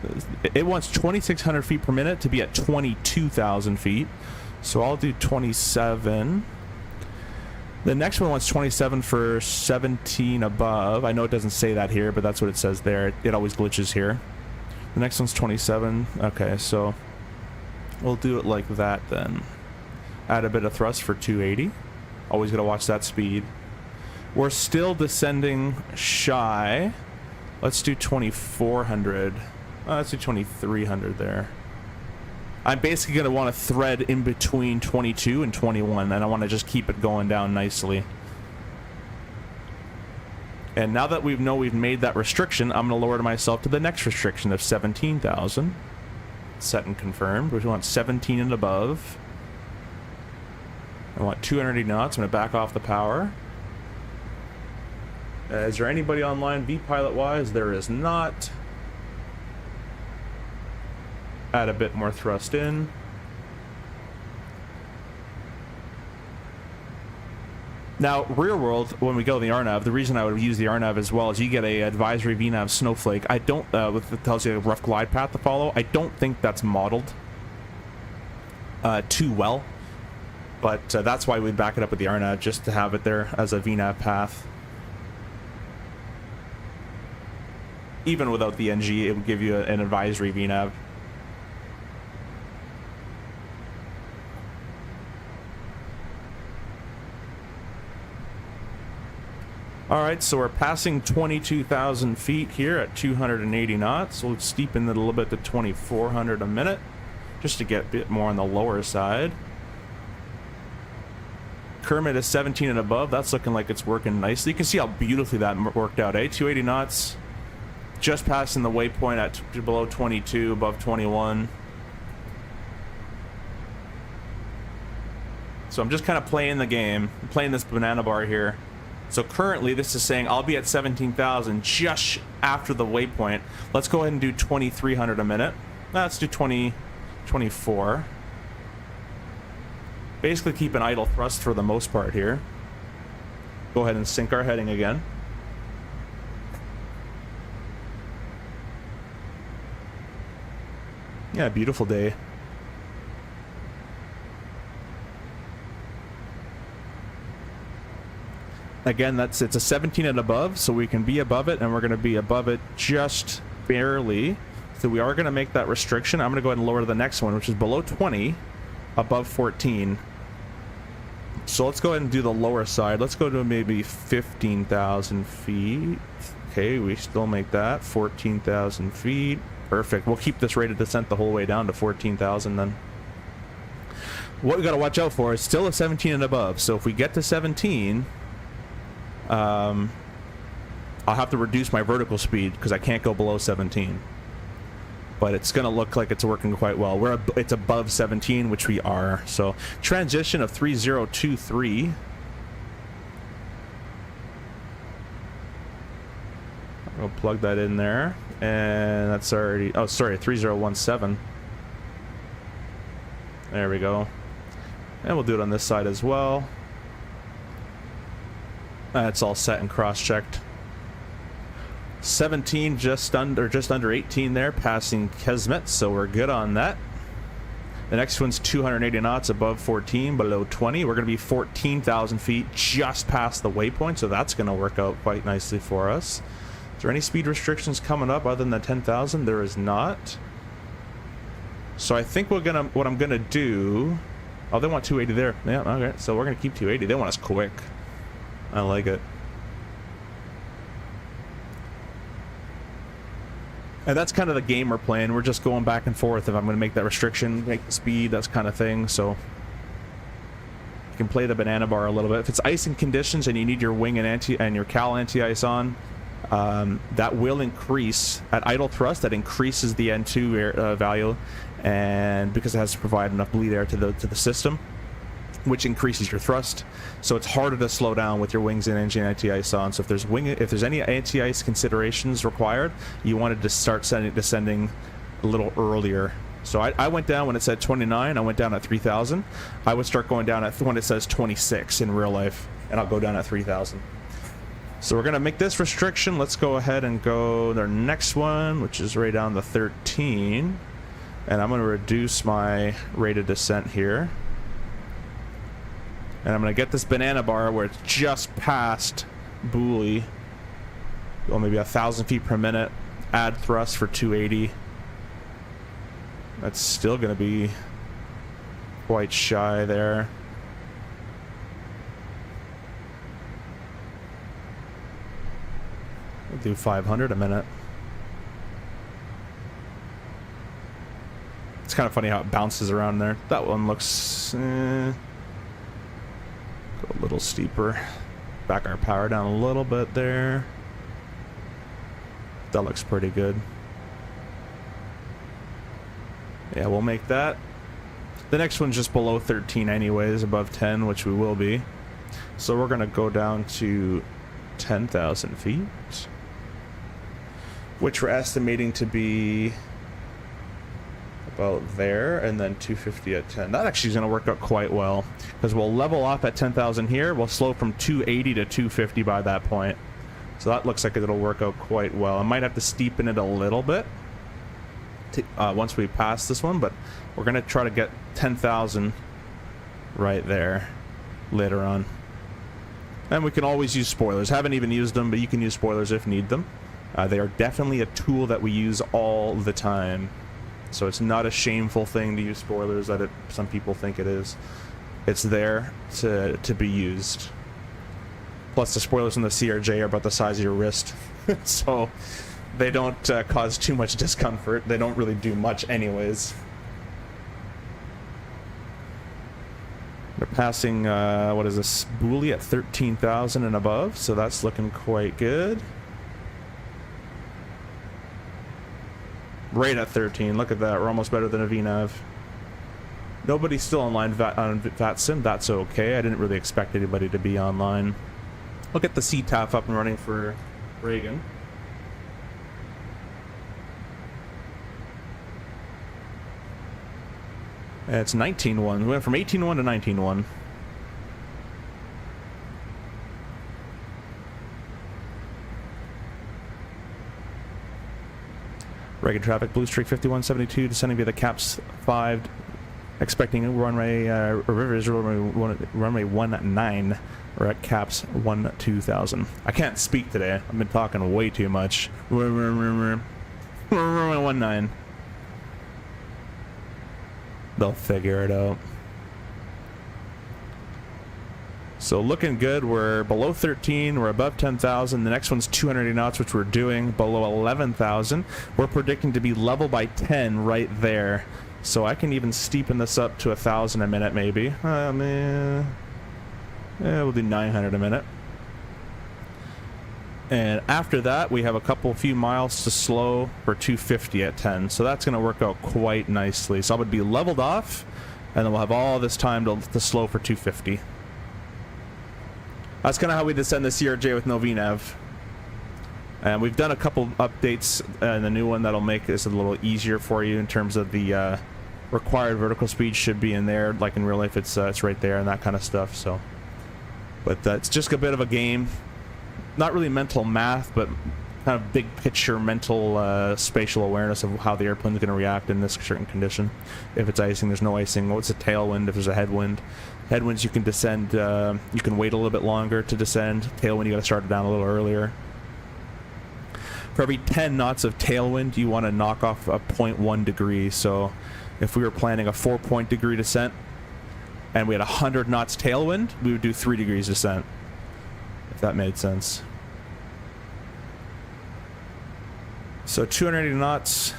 It wants 2,600 feet per minute to be at 22,000 feet. So I'll do 27. The next one wants 27 for 17 above. I know it doesn't say that here, but that's what it says there. It always glitches here. The next one's 27. Okay, so we'll do it like that then. Add a bit of thrust for 280. Always gotta watch that speed. We're still descending shy. Let's do 2400. Let's do 2300 there. I'm basically going to want to thread in between 22 and 21, and I want to just keep it going down nicely. And now that we've made that restriction, I'm going to lower myself to the next restriction of 17,000. Set and confirmed. We want 17 and above. I want 280 knots. I'm going to back off the power. Is there anybody online V-pilot wise? There is not. Add a bit more thrust in. Now, rear world, when we go to the RNAV, the reason I would use the RNAV as well is you get a advisory VNAV snowflake. I don't, it tells you a rough glide path to follow. I don't think that's modeled too well, but that's why we back it up with the RNAV, just to have it there as a VNAV path. Even without the NG, it would give you an advisory VNAV. Alright, so we're passing 22,000 feet here at 280 knots. We'll steepen it a little bit to 2,400 a minute, just to get a bit more on the lower side. Kermit is 17 and above. That's looking like it's working nicely. You can see how beautifully that worked out, eh? 280 knots, just passing the waypoint at below 22, above 21. So I'm just kind of playing the game, playing this banana bar here. So currently this is saying I'll be at 17,000 just after the waypoint. Let's go ahead and do 2,300 a minute. Let's do 24. Basically keep an idle thrust for the most part here. Go ahead and sync our heading again. Yeah, beautiful day. Again, it's a 17 and above, so we can be above it, and we're going to be above it just barely. So we are going to make that restriction. I'm going to go ahead and lower the next one, which is below 20, above 14. So let's go ahead and do the lower side. Let's go to maybe 15,000 feet. Okay, we still make that 14,000 feet. Perfect. We'll keep this rate of descent the whole way down to 14,000 then. What we got to watch out for is still a 17 and above. So if we get to 17... I'll have to reduce my vertical speed because I can't go below 17. But it's going to look like it's working quite well. It's above 17, which we are. So transition of 3023. I'll plug that in there. And that's already... Oh, sorry, 3017. There we go. And we'll do it on this side as well. It's all set and cross-checked. 17 just under 18 there, passing Kismet, so we're good on that. The next one's 280 knots above 14, below 20. We're going to be 14,000 feet just past the waypoint, so that's going to work out quite nicely for us. Is there any speed restrictions coming up other than the 10,000? There is not. So I think what I'm gonna do... Oh, they want 280 there. Yeah, okay. So we're gonna keep 280. They want us quick. I like it. And that's kind of the game we're playing. We're just going back and forth if I'm going to make that restriction, make the speed, that's kind of thing. So you can play the banana bar a little bit. If it's icing conditions and you need your wing and your cal anti-ice on, that will increase at idle thrust. That increases the N2 value, and because it has to provide enough bleed air to the system, which increases your thrust. So it's harder to slow down with your wings and engine anti-ice on. So if there's any anti-ice considerations required, you wanted to start descending a little earlier. So I went down when it said 29. I went down at 3,000. I would start going down at when it says 26 in real life, and I'll go down at 3,000. So we're gonna make this restriction. Let's go ahead and go their next one, which is right down to 13, and I'm gonna reduce my rate of descent here. And I'm going to get this banana bar where it's just past buoy. Well, maybe 1,000 feet per minute. Add thrust for 280. That's still going to be quite shy there. We'll do 500 a minute. It's kind of funny how it bounces around there. That one looks... go a little steeper. Back our power down a little bit there. That looks pretty good. Yeah, we'll make that. The next one's just below 13 anyways, above 10, which we will be. So we're going to go down to 10,000 feet, which we're estimating to be about there, and then 250 at 10. That actually is going to work out quite well, because we'll level off at 10,000 here. We'll slow from 280 to 250 by that point. So that looks like it'll work out quite well. I might have to steepen it a little bit once we pass this one, but we're going to try to get 10,000 right there later on. And we can always use spoilers. Haven't even used them, but you can use spoilers if need them. They are definitely a tool that we use all the time. So it's not a shameful thing to use spoilers that some people think it is. It's there to be used. Plus the spoilers in the CRJ are about the size of your wrist. So they don't cause too much discomfort. They don't really do much anyways. They're passing, what is this, buoy at 13,000 and above, so that's looking quite good. Right at 13, look at that, we're almost better than a VNAV. Nobody's still online on VATSIM, that's okay. I didn't really expect anybody to be online. I'll get the CTAF up and running for Reagan. It's 19.1. We went from 18.1 to 19.1. Reagan traffic, Blue Streak 5172, descending via the CAPS 5, expecting runway, Rivers runway 19. We're at CAPS 2000. I can't speak today. I've been talking way too much. 19. They'll figure it out. So looking good. We're below 13. We're above 10,000. The next one's 280 knots, which we're doing below 11,000. We're predicting to be level by 10 right there. So I can even steepen this up to 1,000 a minute, maybe. Yeah, we'll do 900 a minute. And after that, we have a few miles to slow for 250 at 10. So that's going to work out quite nicely. So I would be leveled off, and then we'll have all this time to slow for 250. That's kind of how we descend the CRJ with no VNAV. And we've done a couple updates, and the new one that'll make this a little easier for you in terms of the required vertical speed should be in there. Like in real life, it's right there and that kind of stuff. So, but it's just a bit of a game. Not really mental math, but kind of big picture mental spatial awareness of how the airplane's going to react in this certain condition. If it's icing, there's no icing. What's a tailwind if there's a headwind? Headwinds, you can descend, you can wait a little bit longer to descend. Tailwind, you got to start it down a little earlier. For every 10 knots of tailwind, you want to knock off a 0.1 degree. So if we were planning a 4-point degree descent and we had 100 knots tailwind, we would do 3 degrees descent. If that made sense. So 280 knots.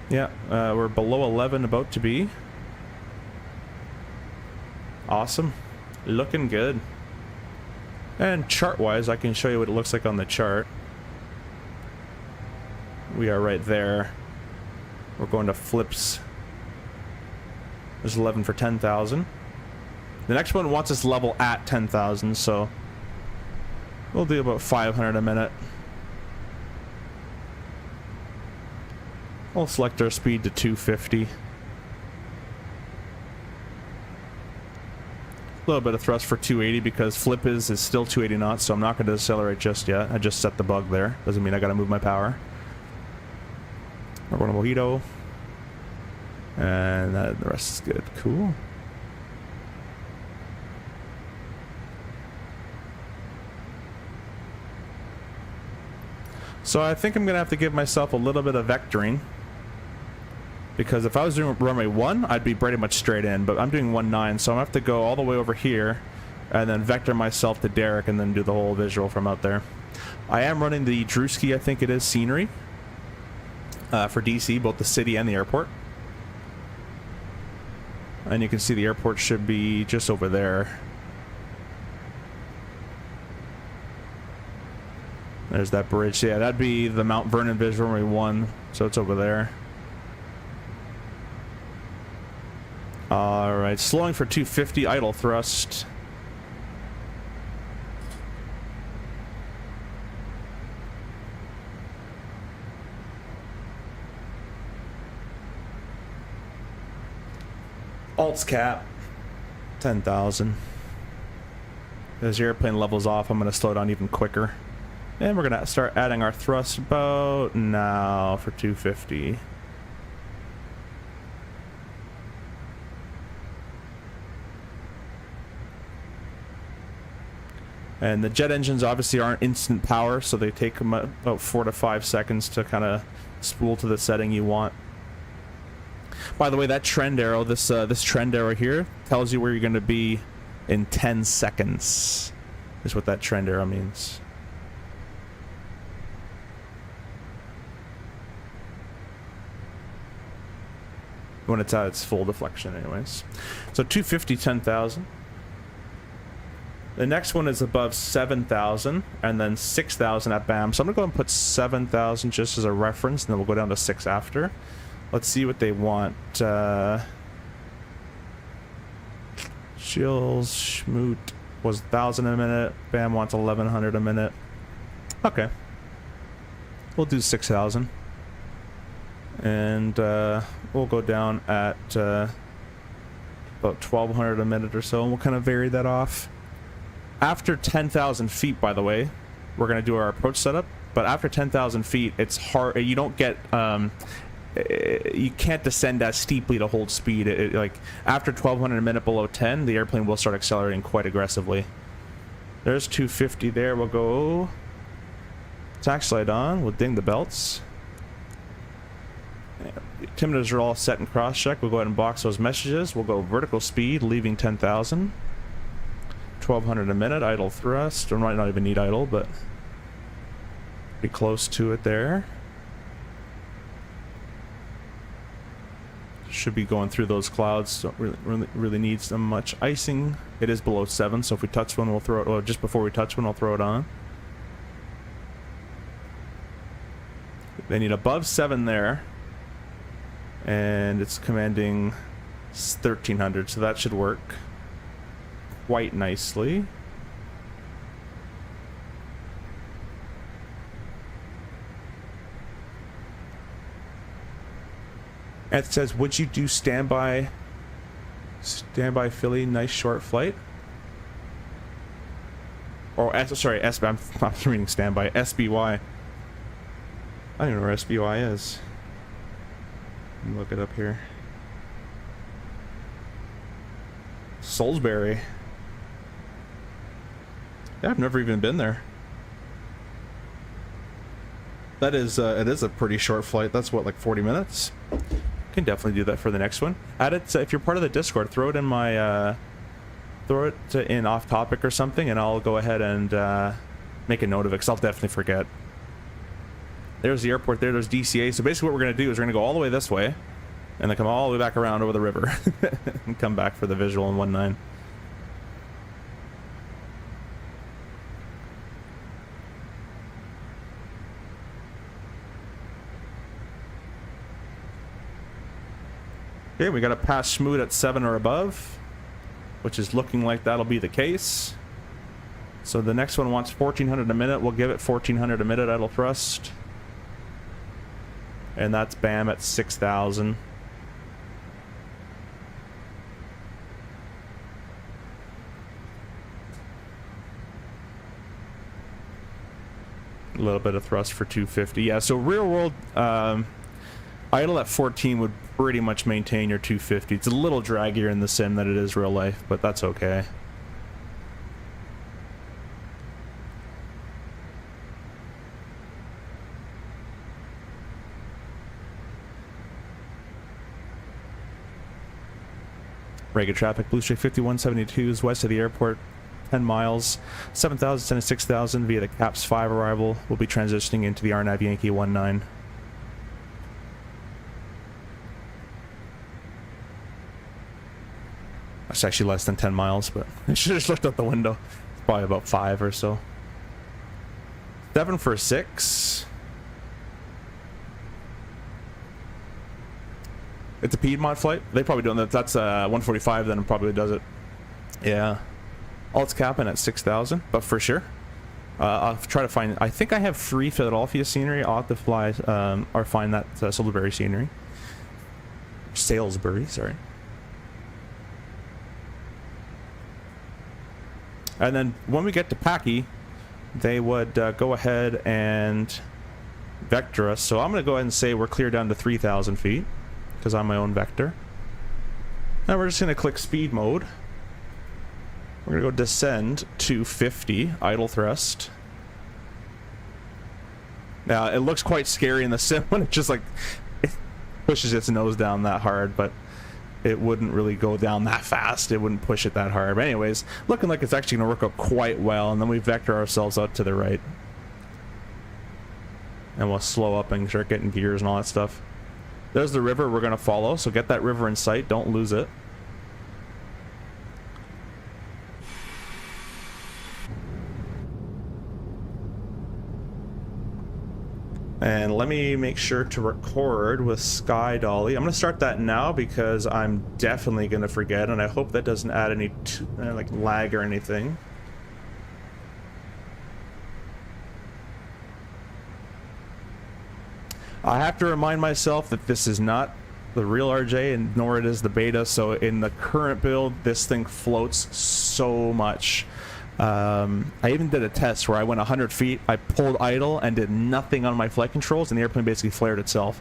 Yeah, we're below 11, about to be. Awesome. Looking good. And chart-wise, I can show you what it looks like on the chart. We are right there. We're going to flips. There's 11 for 10,000. The next one wants us level at 10,000, so we'll do about 500 a minute. We'll select our speed to 250. A little bit of thrust for 280 because flip is still 280 knots, so I'm not going to decelerate just yet. I just set the bug there. Doesn't mean I got to move my power. We're going to mojito. And the rest is good. Cool. So I think I'm gonna have to give myself a little bit of vectoring, because if I was doing runway 1, I'd be pretty much straight in, but I'm doing 19, so I'm gonna have to go all the way over here and then vector myself to Derek and then do the whole visual from out there. I am running the Drewski, I think it is, scenery for DC, both the city and the airport. And you can see the airport should be just over there. There's that bridge. Yeah, that'd be the Mount Vernon visual runway 1, so it's over there. Alright, slowing for 250, idle thrust. Alts cap 10,000. As your airplane levels off, I'm going to slow down even quicker. And we're going to start adding our thrust about now for 250. And the jet engines obviously aren't instant power, so they take about 4 to 5 seconds to kind of spool to the setting you want. By the way, that trend arrow, this trend arrow here, tells you where you're going to be in 10 seconds. Is what that trend arrow means. When it's at its full deflection anyways. So 250, 10,000. The next one is above 7,000 and then 6,000 at BAM. So I'm going to go and put 7,000 just as a reference, and then we'll go down to 6 after. Let's see what they want. Shills, Schmoot was 1,000 a minute. BAM wants 1,100 a minute. Okay. We'll do 6,000. And we'll go down at about 1,200 a minute or so, and we'll kind of vary that off. After 10,000 feet, by the way, we're going to do our approach setup. But after 10,000 feet, it's hard. You don't get... you can't descend as steeply to hold speed. Like after 1,200 a minute below 10, the airplane will start accelerating quite aggressively. There's 250 there. We'll go tack slide on. We'll ding the belts. Altimeters are all set and cross check. We'll go ahead and box those messages. We'll go vertical speed, leaving 10,000. 1,200 a minute, idle thrust. We might not even need idle, but be close to it there. Should be going through those clouds. Don't really need so much icing. It is below 7, so if we touch one, we'll throw it. Or just before we touch one, I'll throw it on. They need above 7 there, and it's commanding 1,300, so that should work quite nicely. And it says, would you do standby Philly, nice short flight? Or sorry, I'm not reading standby, SBY. I don't even know where SBY is. Let me look it up here. Salisbury. Yeah, I've never even been there. That is, it is a pretty short flight. That's what, like 40 minutes? Can definitely do that for the next one. Add it, if you're part of the Discord, throw it in my, throw it in off topic or something, and I'll go ahead and make a note of it, because I'll definitely forget. There's the airport there, there's DCA. So basically what we're going to do is we're going to go all the way this way, and then come all the way back around over the river, and come back for the visual in 19. Okay, we got to pass Schmoot at 7 or above, which is looking like that'll be the case. So the next one wants 1,400 a minute. We'll give it 1,400 a minute idle thrust. And that's BAM at 6,000. A little bit of thrust for 250. Yeah, so real world idle at 14 would pretty much maintain your 250. It's a little draggier in the sim than it is real life, but that's okay. Regular traffic, Blue Street 5172 is west of the airport, 10 miles, 7,000 to 6,000 via the CAPS 5 arrival. We'll be transitioning into the RNAV Yankee 19. That's actually less than 10 miles, but I should have just looked out the window. It's probably about 5 or so. 7 for 6. It's a Piedmont flight. They probably don't. That's 145 then probably does it. Yeah. Alt's capping at 6,000, but for sure. I'll try to find... I think I have free Philadelphia scenery. I'll have to fly or find that Salisbury scenery. Salisbury, sorry. And then when we get to Packy, they would go ahead and vector us. So I'm going to go ahead and say we're clear down to 3,000 feet because I'm my own vector. Now we're just going to click speed mode. We're going to go descend to 50, idle thrust. Now it looks quite scary in the sim when it just like it pushes its nose down that hard, but it wouldn't really go down that fast. It wouldn't push it that hard. But anyways, looking like it's actually going to work out quite well. And then we vector ourselves out to the right. And we'll slow up and start getting gears and all that stuff. There's the river we're going to follow. So get that river in sight. Don't lose it. And let me make sure to record with Sky Dolly. I'm going to start that now because I'm definitely going to forget, and I hope that doesn't add any like lag or anything. I have to remind myself that this is not the real RJ, and nor it is the beta. So in the current build, this thing floats so much. I even did a test where I went 100 feet, I pulled idle and did nothing on my flight controls, and the airplane basically flared itself.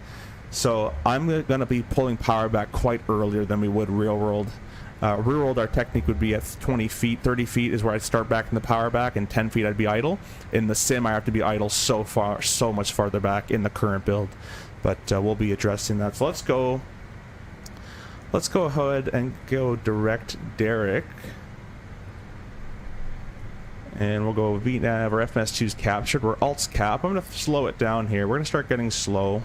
So I'm going to be pulling power back quite earlier than we would real world. Real world, our technique would be at 20 feet, 30 feet is where I'd start backing the power back, and 10 feet I'd be idle. In the sim, I have to be idle so much farther back in the current build. But we'll be addressing that. So let's go ahead and go direct Derek. And we'll go VNav or FMS2 is captured. We're Alt's cap. I'm going to slow it down here. We're going to start getting slower.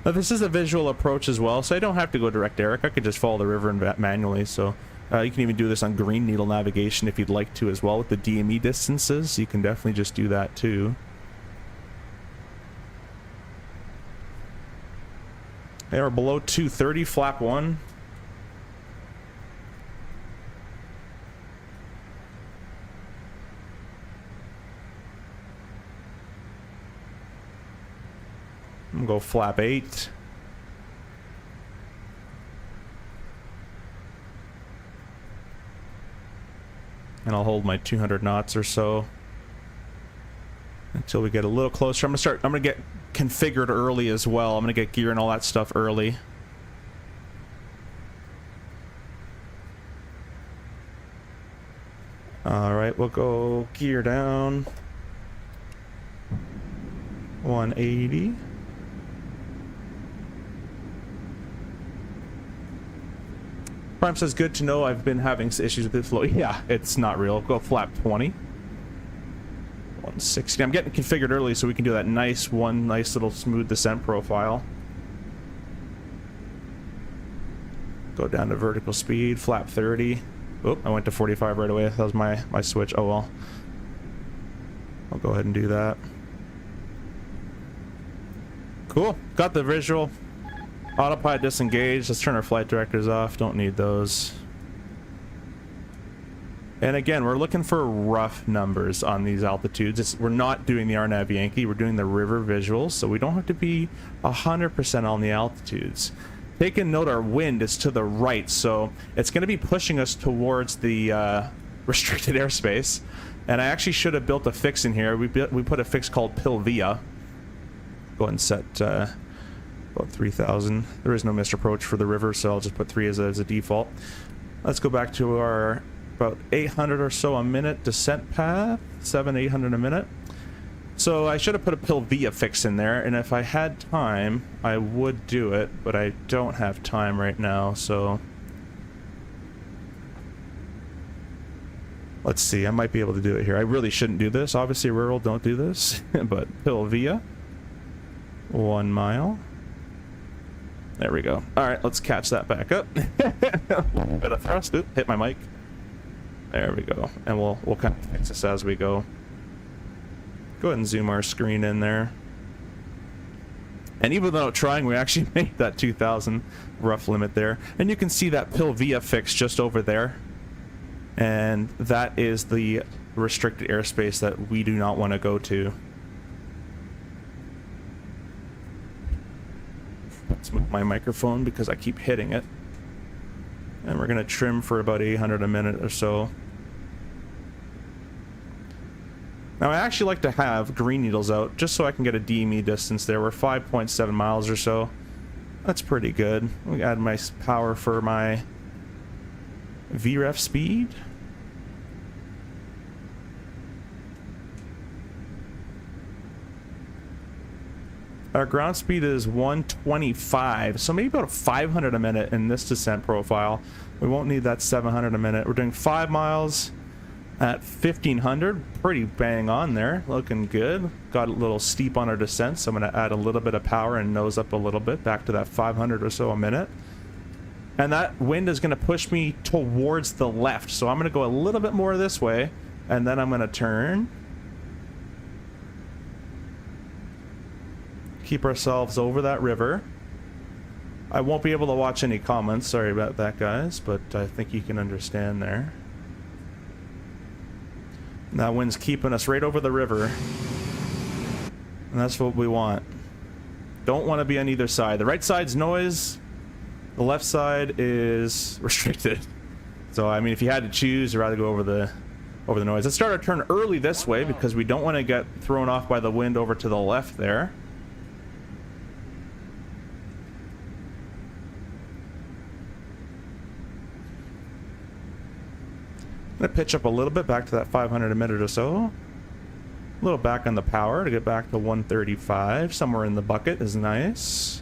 Now this is a visual approach as well, so I don't have to go direct Derek. I could just follow the river and manually. So you can even do this on green needle navigation if you'd like to as well with the DME distances. You can definitely just do that too. They are below 230, flap 1. I'm gonna go flap 8. And I'll hold my 200 knots or so until we get a little closer. I'm gonna get configured early as well. I'm gonna get gear and all that stuff early. Alright, we'll go gear down. 180. Prime says, good to know. I've been having issues with the flow. Yeah, it's not real. Go flap 20. 160. I'm getting configured early so we can do that nice little smooth descent profile. Go down to vertical speed, flap 30. Oh, I went to 45 right away. That was my switch. Oh well. I'll go ahead and do that. Cool. Got the visual. Autopilot disengaged. Let's turn our flight directors off. Don't need those. And again, we're looking for rough numbers on these altitudes. We're not doing the RNAV Yankee. We're doing the river visuals, so we don't have to be 100% on the altitudes. Take a note, our wind is to the right, so it's going to be pushing us towards the restricted airspace. And I actually should have built a fix in here. We put a fix called Pilvia. Go ahead and set about 3,000. There is no missed approach for the river, so I'll just put 3 as a default. Let's go back to our about 800 or so a minute descent path. 700-800 a minute. So I should have put a Pilvia fix in there, and if I had time, I would do it, but I don't have time right now, so... Let's see, I might be able to do it here. I really shouldn't do this. Obviously, rural, don't do this. But Pilvia. 1 mile. There we go. Alright, let's catch that back up. Bit of thrust. Oop, hit my mic. There we go. And we'll kind of fix this as we go. Go ahead and zoom our screen in there. And even without trying, we actually made that 2,000 rough limit there. And you can see that Pilvia fix just over there. And that is the restricted airspace that we do not want to go to. Let's move my microphone because I keep hitting it. And we're going to trim for about 800 a minute or so. Now I actually like to have green needles out just so I can get a DME distance there. We're 5.7 miles or so. That's pretty good. We add my power for my VREF speed. Our ground speed is 125, so maybe about 500 a minute in this descent profile. We won't need that 700 a minute. We're doing 5 miles at 1500, pretty bang on there, looking good. Got a little steep on our descent, so I'm going to add a little bit of power and nose up a little bit, back to that 500 or so a minute. And that wind is going to push me towards the left, so I'm going to go a little bit more this way, and then I'm going to turn. Keep ourselves over that river. I won't be able to watch any comments, sorry about that, guys, but I think you can understand there. That wind's keeping us right over the river. And that's what we want. Don't want to be on either side. The right side's noise. The left side is restricted. So, I mean, if you had to choose, I'd rather go over the noise. Let's start our turn early this way because we don't want to get thrown off by the wind over to the left there. I'm going to pitch up a little bit back to that 500 a minute or so. A little back on the power to get back to 135. Somewhere in the bucket is nice.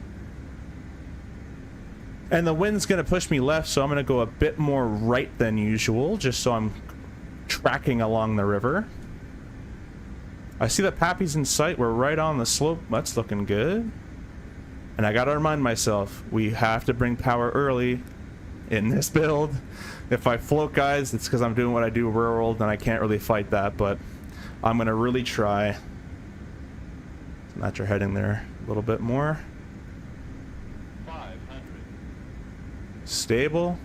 And the wind's going to push me left, so I'm going to go a bit more right than usual, just so I'm tracking along the river. I see that Pappy's in sight. We're right on the slope. That's looking good. And I got to remind myself, we have to bring power early in this build. If I float, guys, it's because I'm doing what I do rural, and I can't really fight that, but I'm going to really try. Match your heading there a little bit more.
500.
Stable.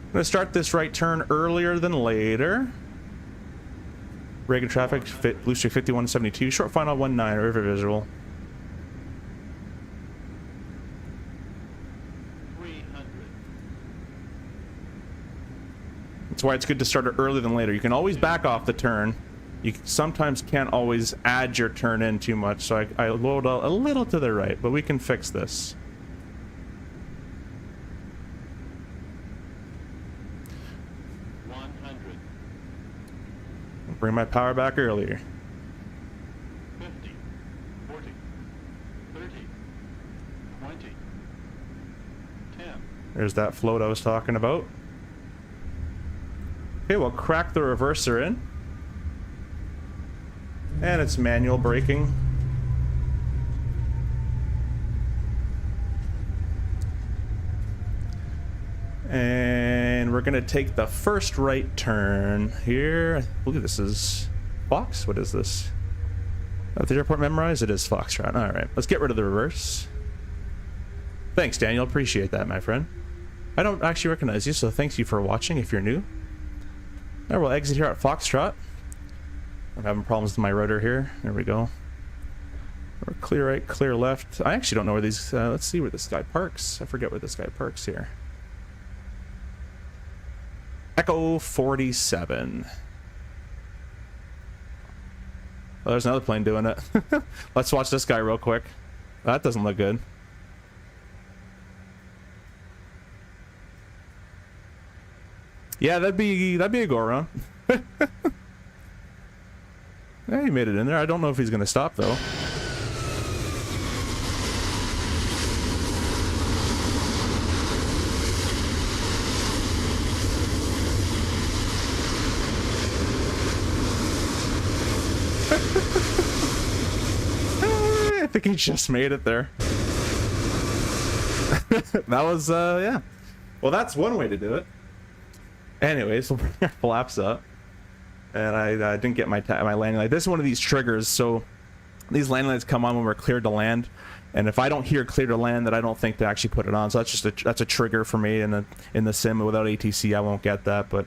I'm going to start this right turn earlier than later. Reagan traffic, Blue Streak 5172, short final 19, river visual.
300.
That's why it's good to start it earlier than later. You can always back off the turn. You sometimes can't always add your turn in too much, so I load a little to the right, but we can fix this. Bring my power back earlier.
50. 40. 30. 20. 10.
There's that float I was talking about. Okay, we'll crack the reverser in. And it's manual braking. And we're gonna take the first right turn here. I believe this is Fox. What is this? At the airport memorized? It is Foxtrot. All right, let's get rid of the reverse. Thanks, Daniel. Appreciate that, my friend. I don't actually recognize you, so thanks you for watching if you're new. Now we'll exit here at Foxtrot. I'm having problems with my rudder here. There we go. We're clear right, clear left. I actually don't know where these... let's see where this guy parks. I forget where this guy parks here. Echo 47. Oh, there's another plane doing it. Let's watch this guy real quick. That doesn't look good. Yeah, that'd be a go around. Yeah, he made it in there. I don't know if he's gonna stop though. I think he just made it there. That was, yeah. Well, that's one way to do it. Anyways, we'll bring our flaps up. And I didn't get my landing light. This is one of these triggers, so these landing lights come on when we're cleared to land. And if I don't hear clear to land, then I don't think to actually put it on. So that's just that's a trigger for me in the sim. Without ATC, I won't get that. But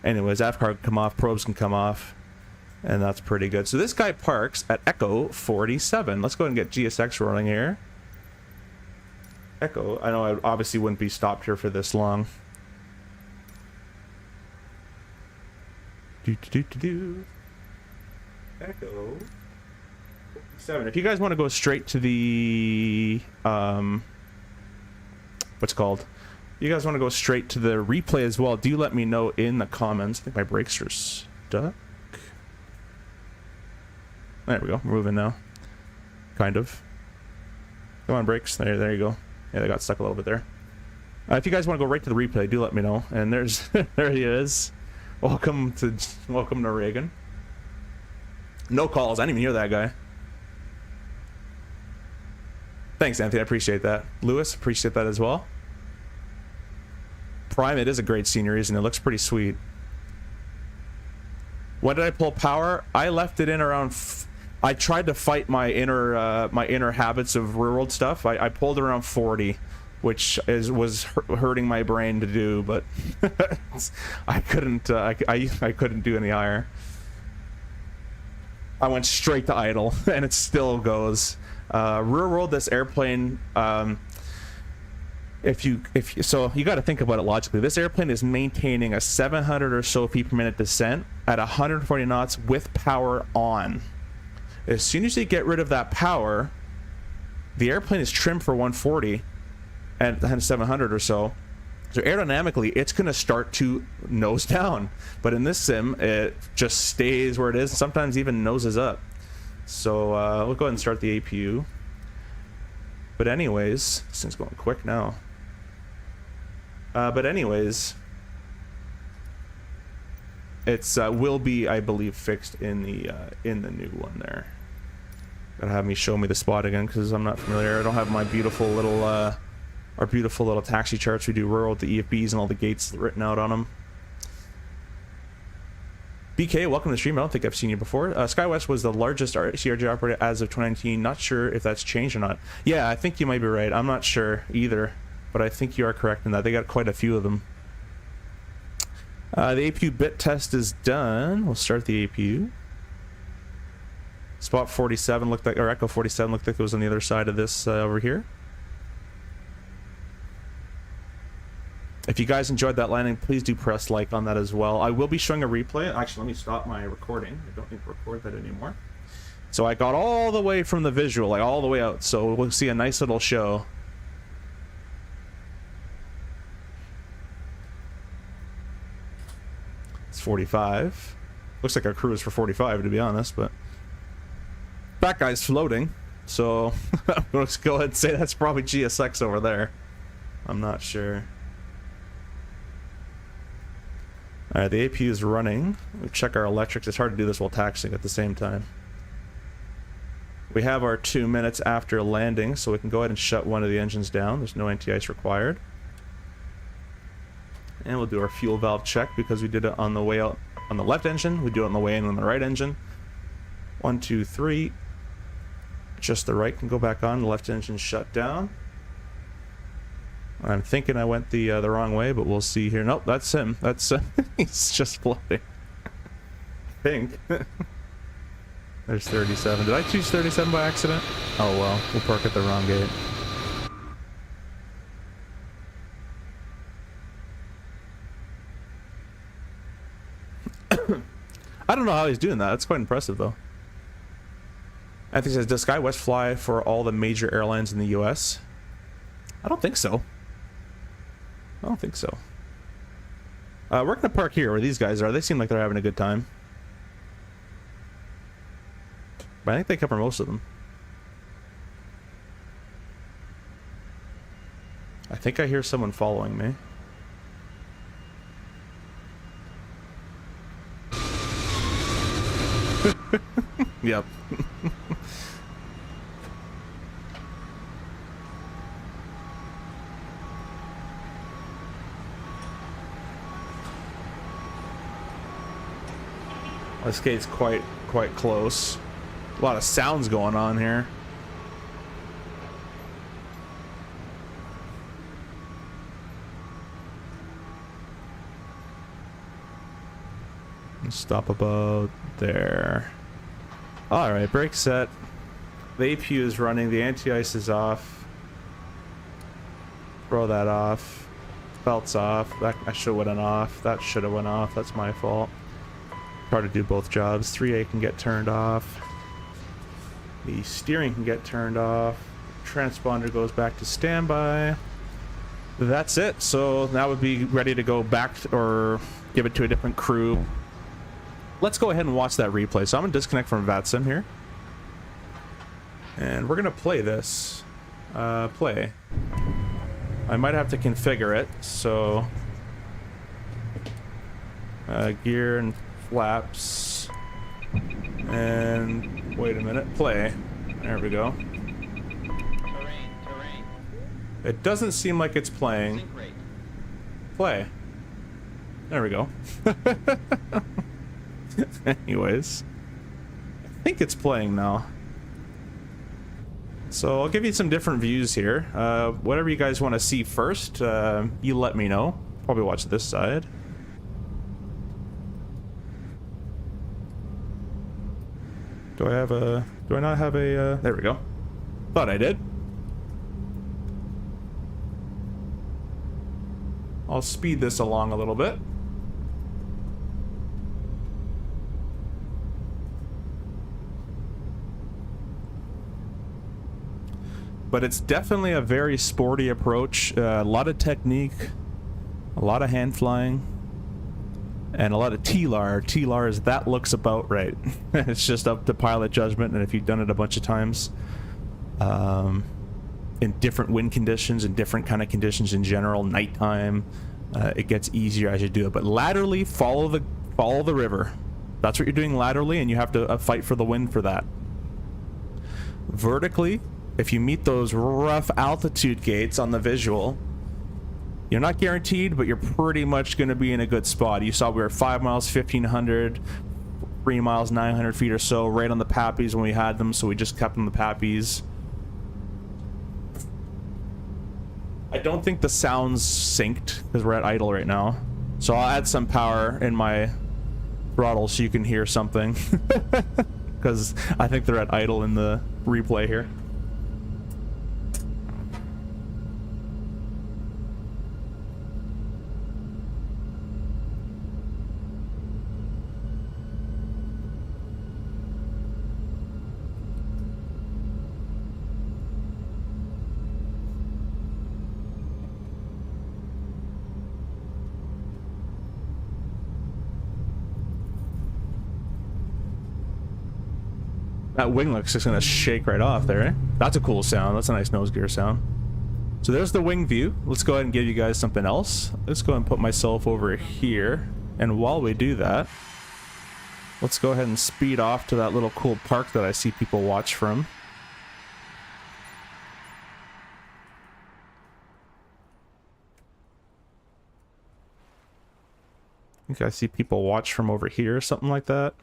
anyways, AFCAR can come off, probes can come off. And that's pretty good. So this guy parks at Echo 47. Let's go ahead and get GSX rolling here. Echo. I know I obviously wouldn't be stopped here for this long. Echo 47. If you guys want to go straight to the what's called? You guys want to go straight to the replay as well? Do let me know in the comments. I think my brakes are stuck. There we go. We're moving now. Kind of. Come on, brakes. There you go. Yeah, they got stuck a little bit there. If you guys want to go right to the replay, do let me know. And there's there he is. Welcome to Reagan. No calls. I didn't even hear that guy. Thanks, Anthony. I appreciate that. Lewis, appreciate that as well. Prime, it is a great scenery, and it looks pretty sweet. When did I pull power? I left it in around. I tried to fight my inner habits of real world stuff. I pulled around 40, which was hurting my brain to do, but I couldn't. I couldn't do any higher. I went straight to idle, and it still goes. Real world, this airplane. So you got to think about it logically. This airplane is maintaining a 700 or so feet per minute descent at 140 knots with power on. As soon as you get rid of that power, the airplane is trimmed for 140 and 700 or so. So aerodynamically, it's going to start to nose down. But in this sim, it just stays where it is, and sometimes even noses up. So we'll go ahead and start the APU. But anyways, this thing's going quick now. But anyways, it's will be, I believe, fixed in the new one there. Gotta have me show me the spot again because I'm not familiar. I don't have my beautiful little our beautiful little taxi charts we do rural with the EFBs and all the gates written out on them. BK, welcome to the stream. I don't think I've seen you before. SkyWest was the largest CRJ operator as of 2019. Not sure if that's changed or not. Yeah, I think you might be right. I'm not sure either, but I think you are correct in that. They got quite a few of them. The APU bit test is done. We'll start the APU. Spot 47 looked like, or Echo 47 looked like it was on the other side of this over here. If you guys enjoyed that landing, please do press like on that as well. I will be showing a replay. Actually, let me stop my recording. I don't need to record that anymore. So I got all the way from the visual, like all the way out. So we'll see a nice little show. It's 45. Looks like our crew is for 45, to be honest, but that guy's floating. So let's go ahead and say that's probably GSX over there. I'm not sure. Alright, the APU is running. We check our electrics. It's hard to do this while taxiing at the same time. We have our 2 minutes after landing, so we can go ahead and shut one of the engines down. There's no anti-ice required. And we'll do our fuel valve check because we did it on the way out on the left engine. We do it on the way in on the right engine. 1, 2, 3. Just the right can go back on. The left engine shut down. I'm thinking I went the wrong way, but we'll see here. Nope, that's him. That's he's just floating. I think. There's 37. Did I choose 37 by accident? Oh well, we'll park at the wrong gate. I don't know how he's doing that. That's quite impressive, though. Anthony says, does SkyWest fly for all the major airlines in the U.S.? I don't think so. I don't think so. We're gonna park here where these guys are. They seem like they're having a good time. But I think they cover most of them. I think I hear someone following me. Yep. This gate's quite close. A lot of sounds going on here. Stop about there. Alright, brake set. The APU is running, the anti-ice is off. Throw that off. Belt's off. That I should have went off. That should have went off. That's my fault. Try to do both jobs. 3A can get turned off. The steering can get turned off. Transponder goes back to standby. That's it. So that would be ready to go back or give it to a different crew. Let's go ahead and watch that replay. So I'm gonna disconnect from VATSIM here. And we're gonna play this. Play. I might have to configure it, so gear and flaps. And wait a minute, play. There we go.
Terrain.
It doesn't seem like it's playing.
Sync rate.
Play. There we go. Anyways, I think it's playing now. So I'll give you some different views here. Whatever you guys want to see first, you let me know. Probably watch this side. Do I not have a, there we go. Thought I did. I'll speed this along a little bit. But it's definitely a very sporty approach. A lot of technique, a lot of hand flying, and a lot of TLAR. TLAR is that looks about right. It's just up to pilot judgment, and if you've done it a bunch of times, in different wind conditions and different kind of conditions in general, nighttime, it gets easier as you do it. But laterally, follow the river. That's what you're doing laterally, and you have to fight for the wind for that. Vertically, if you meet those rough altitude gates on the visual, you're not guaranteed, but you're pretty much going to be in a good spot. You saw we were 5 miles, 1,500, 3 miles, 900 feet or so, right on the Pappies when we had them, so we just kept them the Pappies. I don't think the sound's synced, because we're at idle right now. So I'll add some power in my throttle so you can hear something. Because I think they're at idle in the replay here. That wing looks just gonna shake right off there, eh? That's a cool sound. That's a nice nose gear sound. So there's the wing view. Let's go ahead and give you guys something else. Let's go and put myself over here. And while we do that, let's go ahead and speed off to that little cool park that I see people watch from. I think I see people watch from over here or something like that.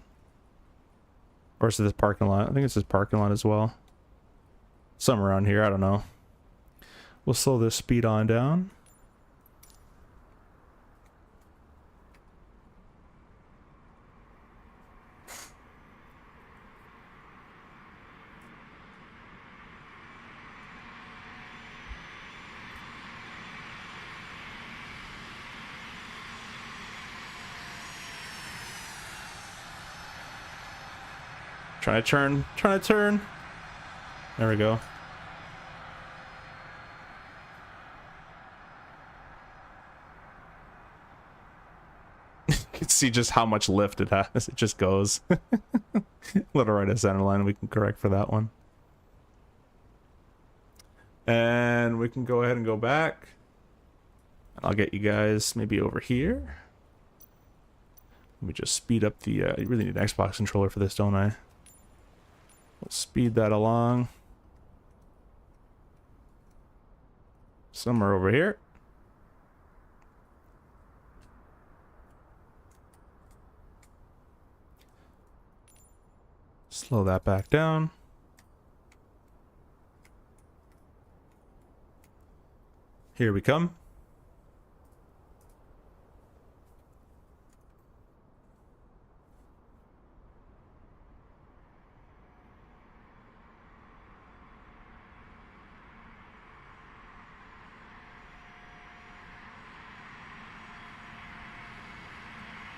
Or is it this parking lot? I think it's this parking lot as well. Somewhere around here, I don't know. We'll slow this speed on down. Trying to turn. There we go. can see just how much lift it has. It just goes. Little right at center line. We can correct for that one. And we can go ahead and go back. I'll get you guys maybe over here. Let me just speed up the... you really need an Xbox controller for this, don't I? We'll speed that along. Somewhere over here. Slow that back down. Here we come.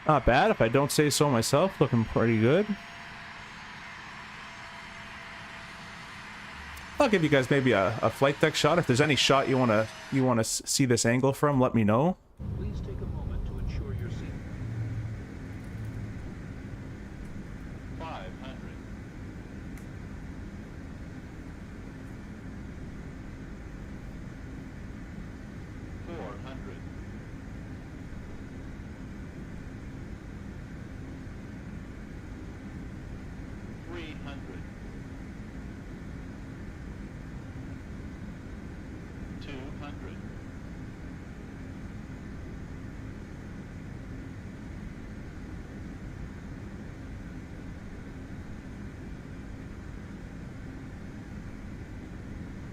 Not bad, if I don't say so myself. Looking pretty good. I'll give you guys maybe a flight deck shot. If there's any shot you wanna see this angle from, let me know.
Please take a moment to ensure your seat.
500. 400. 300. 200.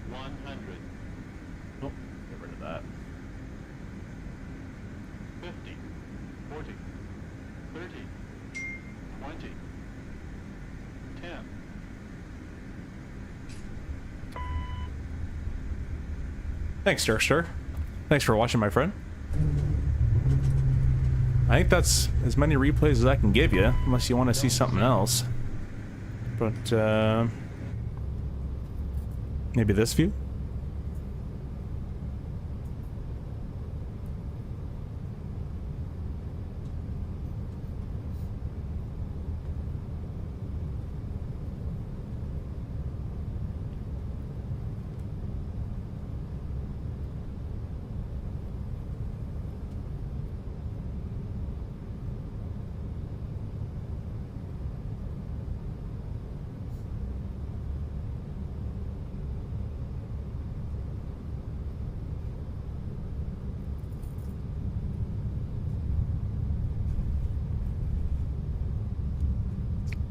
100.
Oh, get rid of that.
50. 40. 30. 20. 10.
Thanks, Stir. Thanks for watching, my friend. I think that's as many replays as I can give you, unless you want to see something else. But, maybe this view?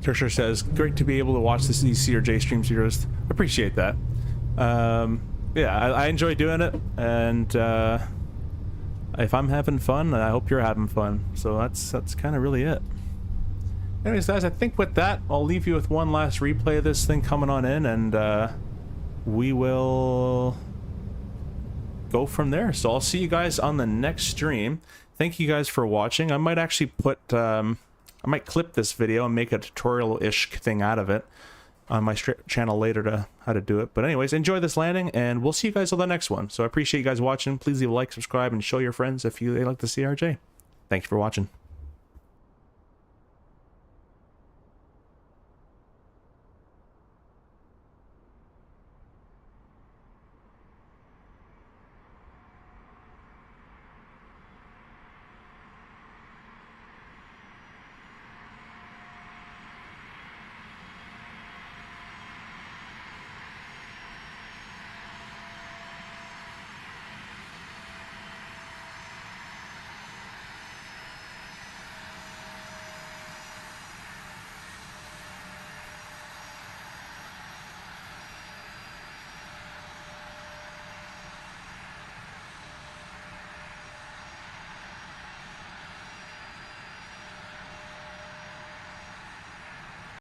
Trisha says, great to be able to watch these CRJ stream series. Appreciate that. Yeah, I enjoy doing it, and if I'm having fun, I hope you're having fun. So that's kind of really it. Anyways, guys, I think with that, I'll leave you with one last replay of this thing coming on in, and we will go from there. So I'll see you guys on the next stream. Thank you guys for watching. I might actually put... I might clip this video and make a tutorial-ish thing out of it on my channel later to how to do it. But anyways, enjoy this landing, and we'll see you guys on the next one. So I appreciate you guys watching. Please leave a like, subscribe, and show your friends if you like the CRJ. Thank you for watching.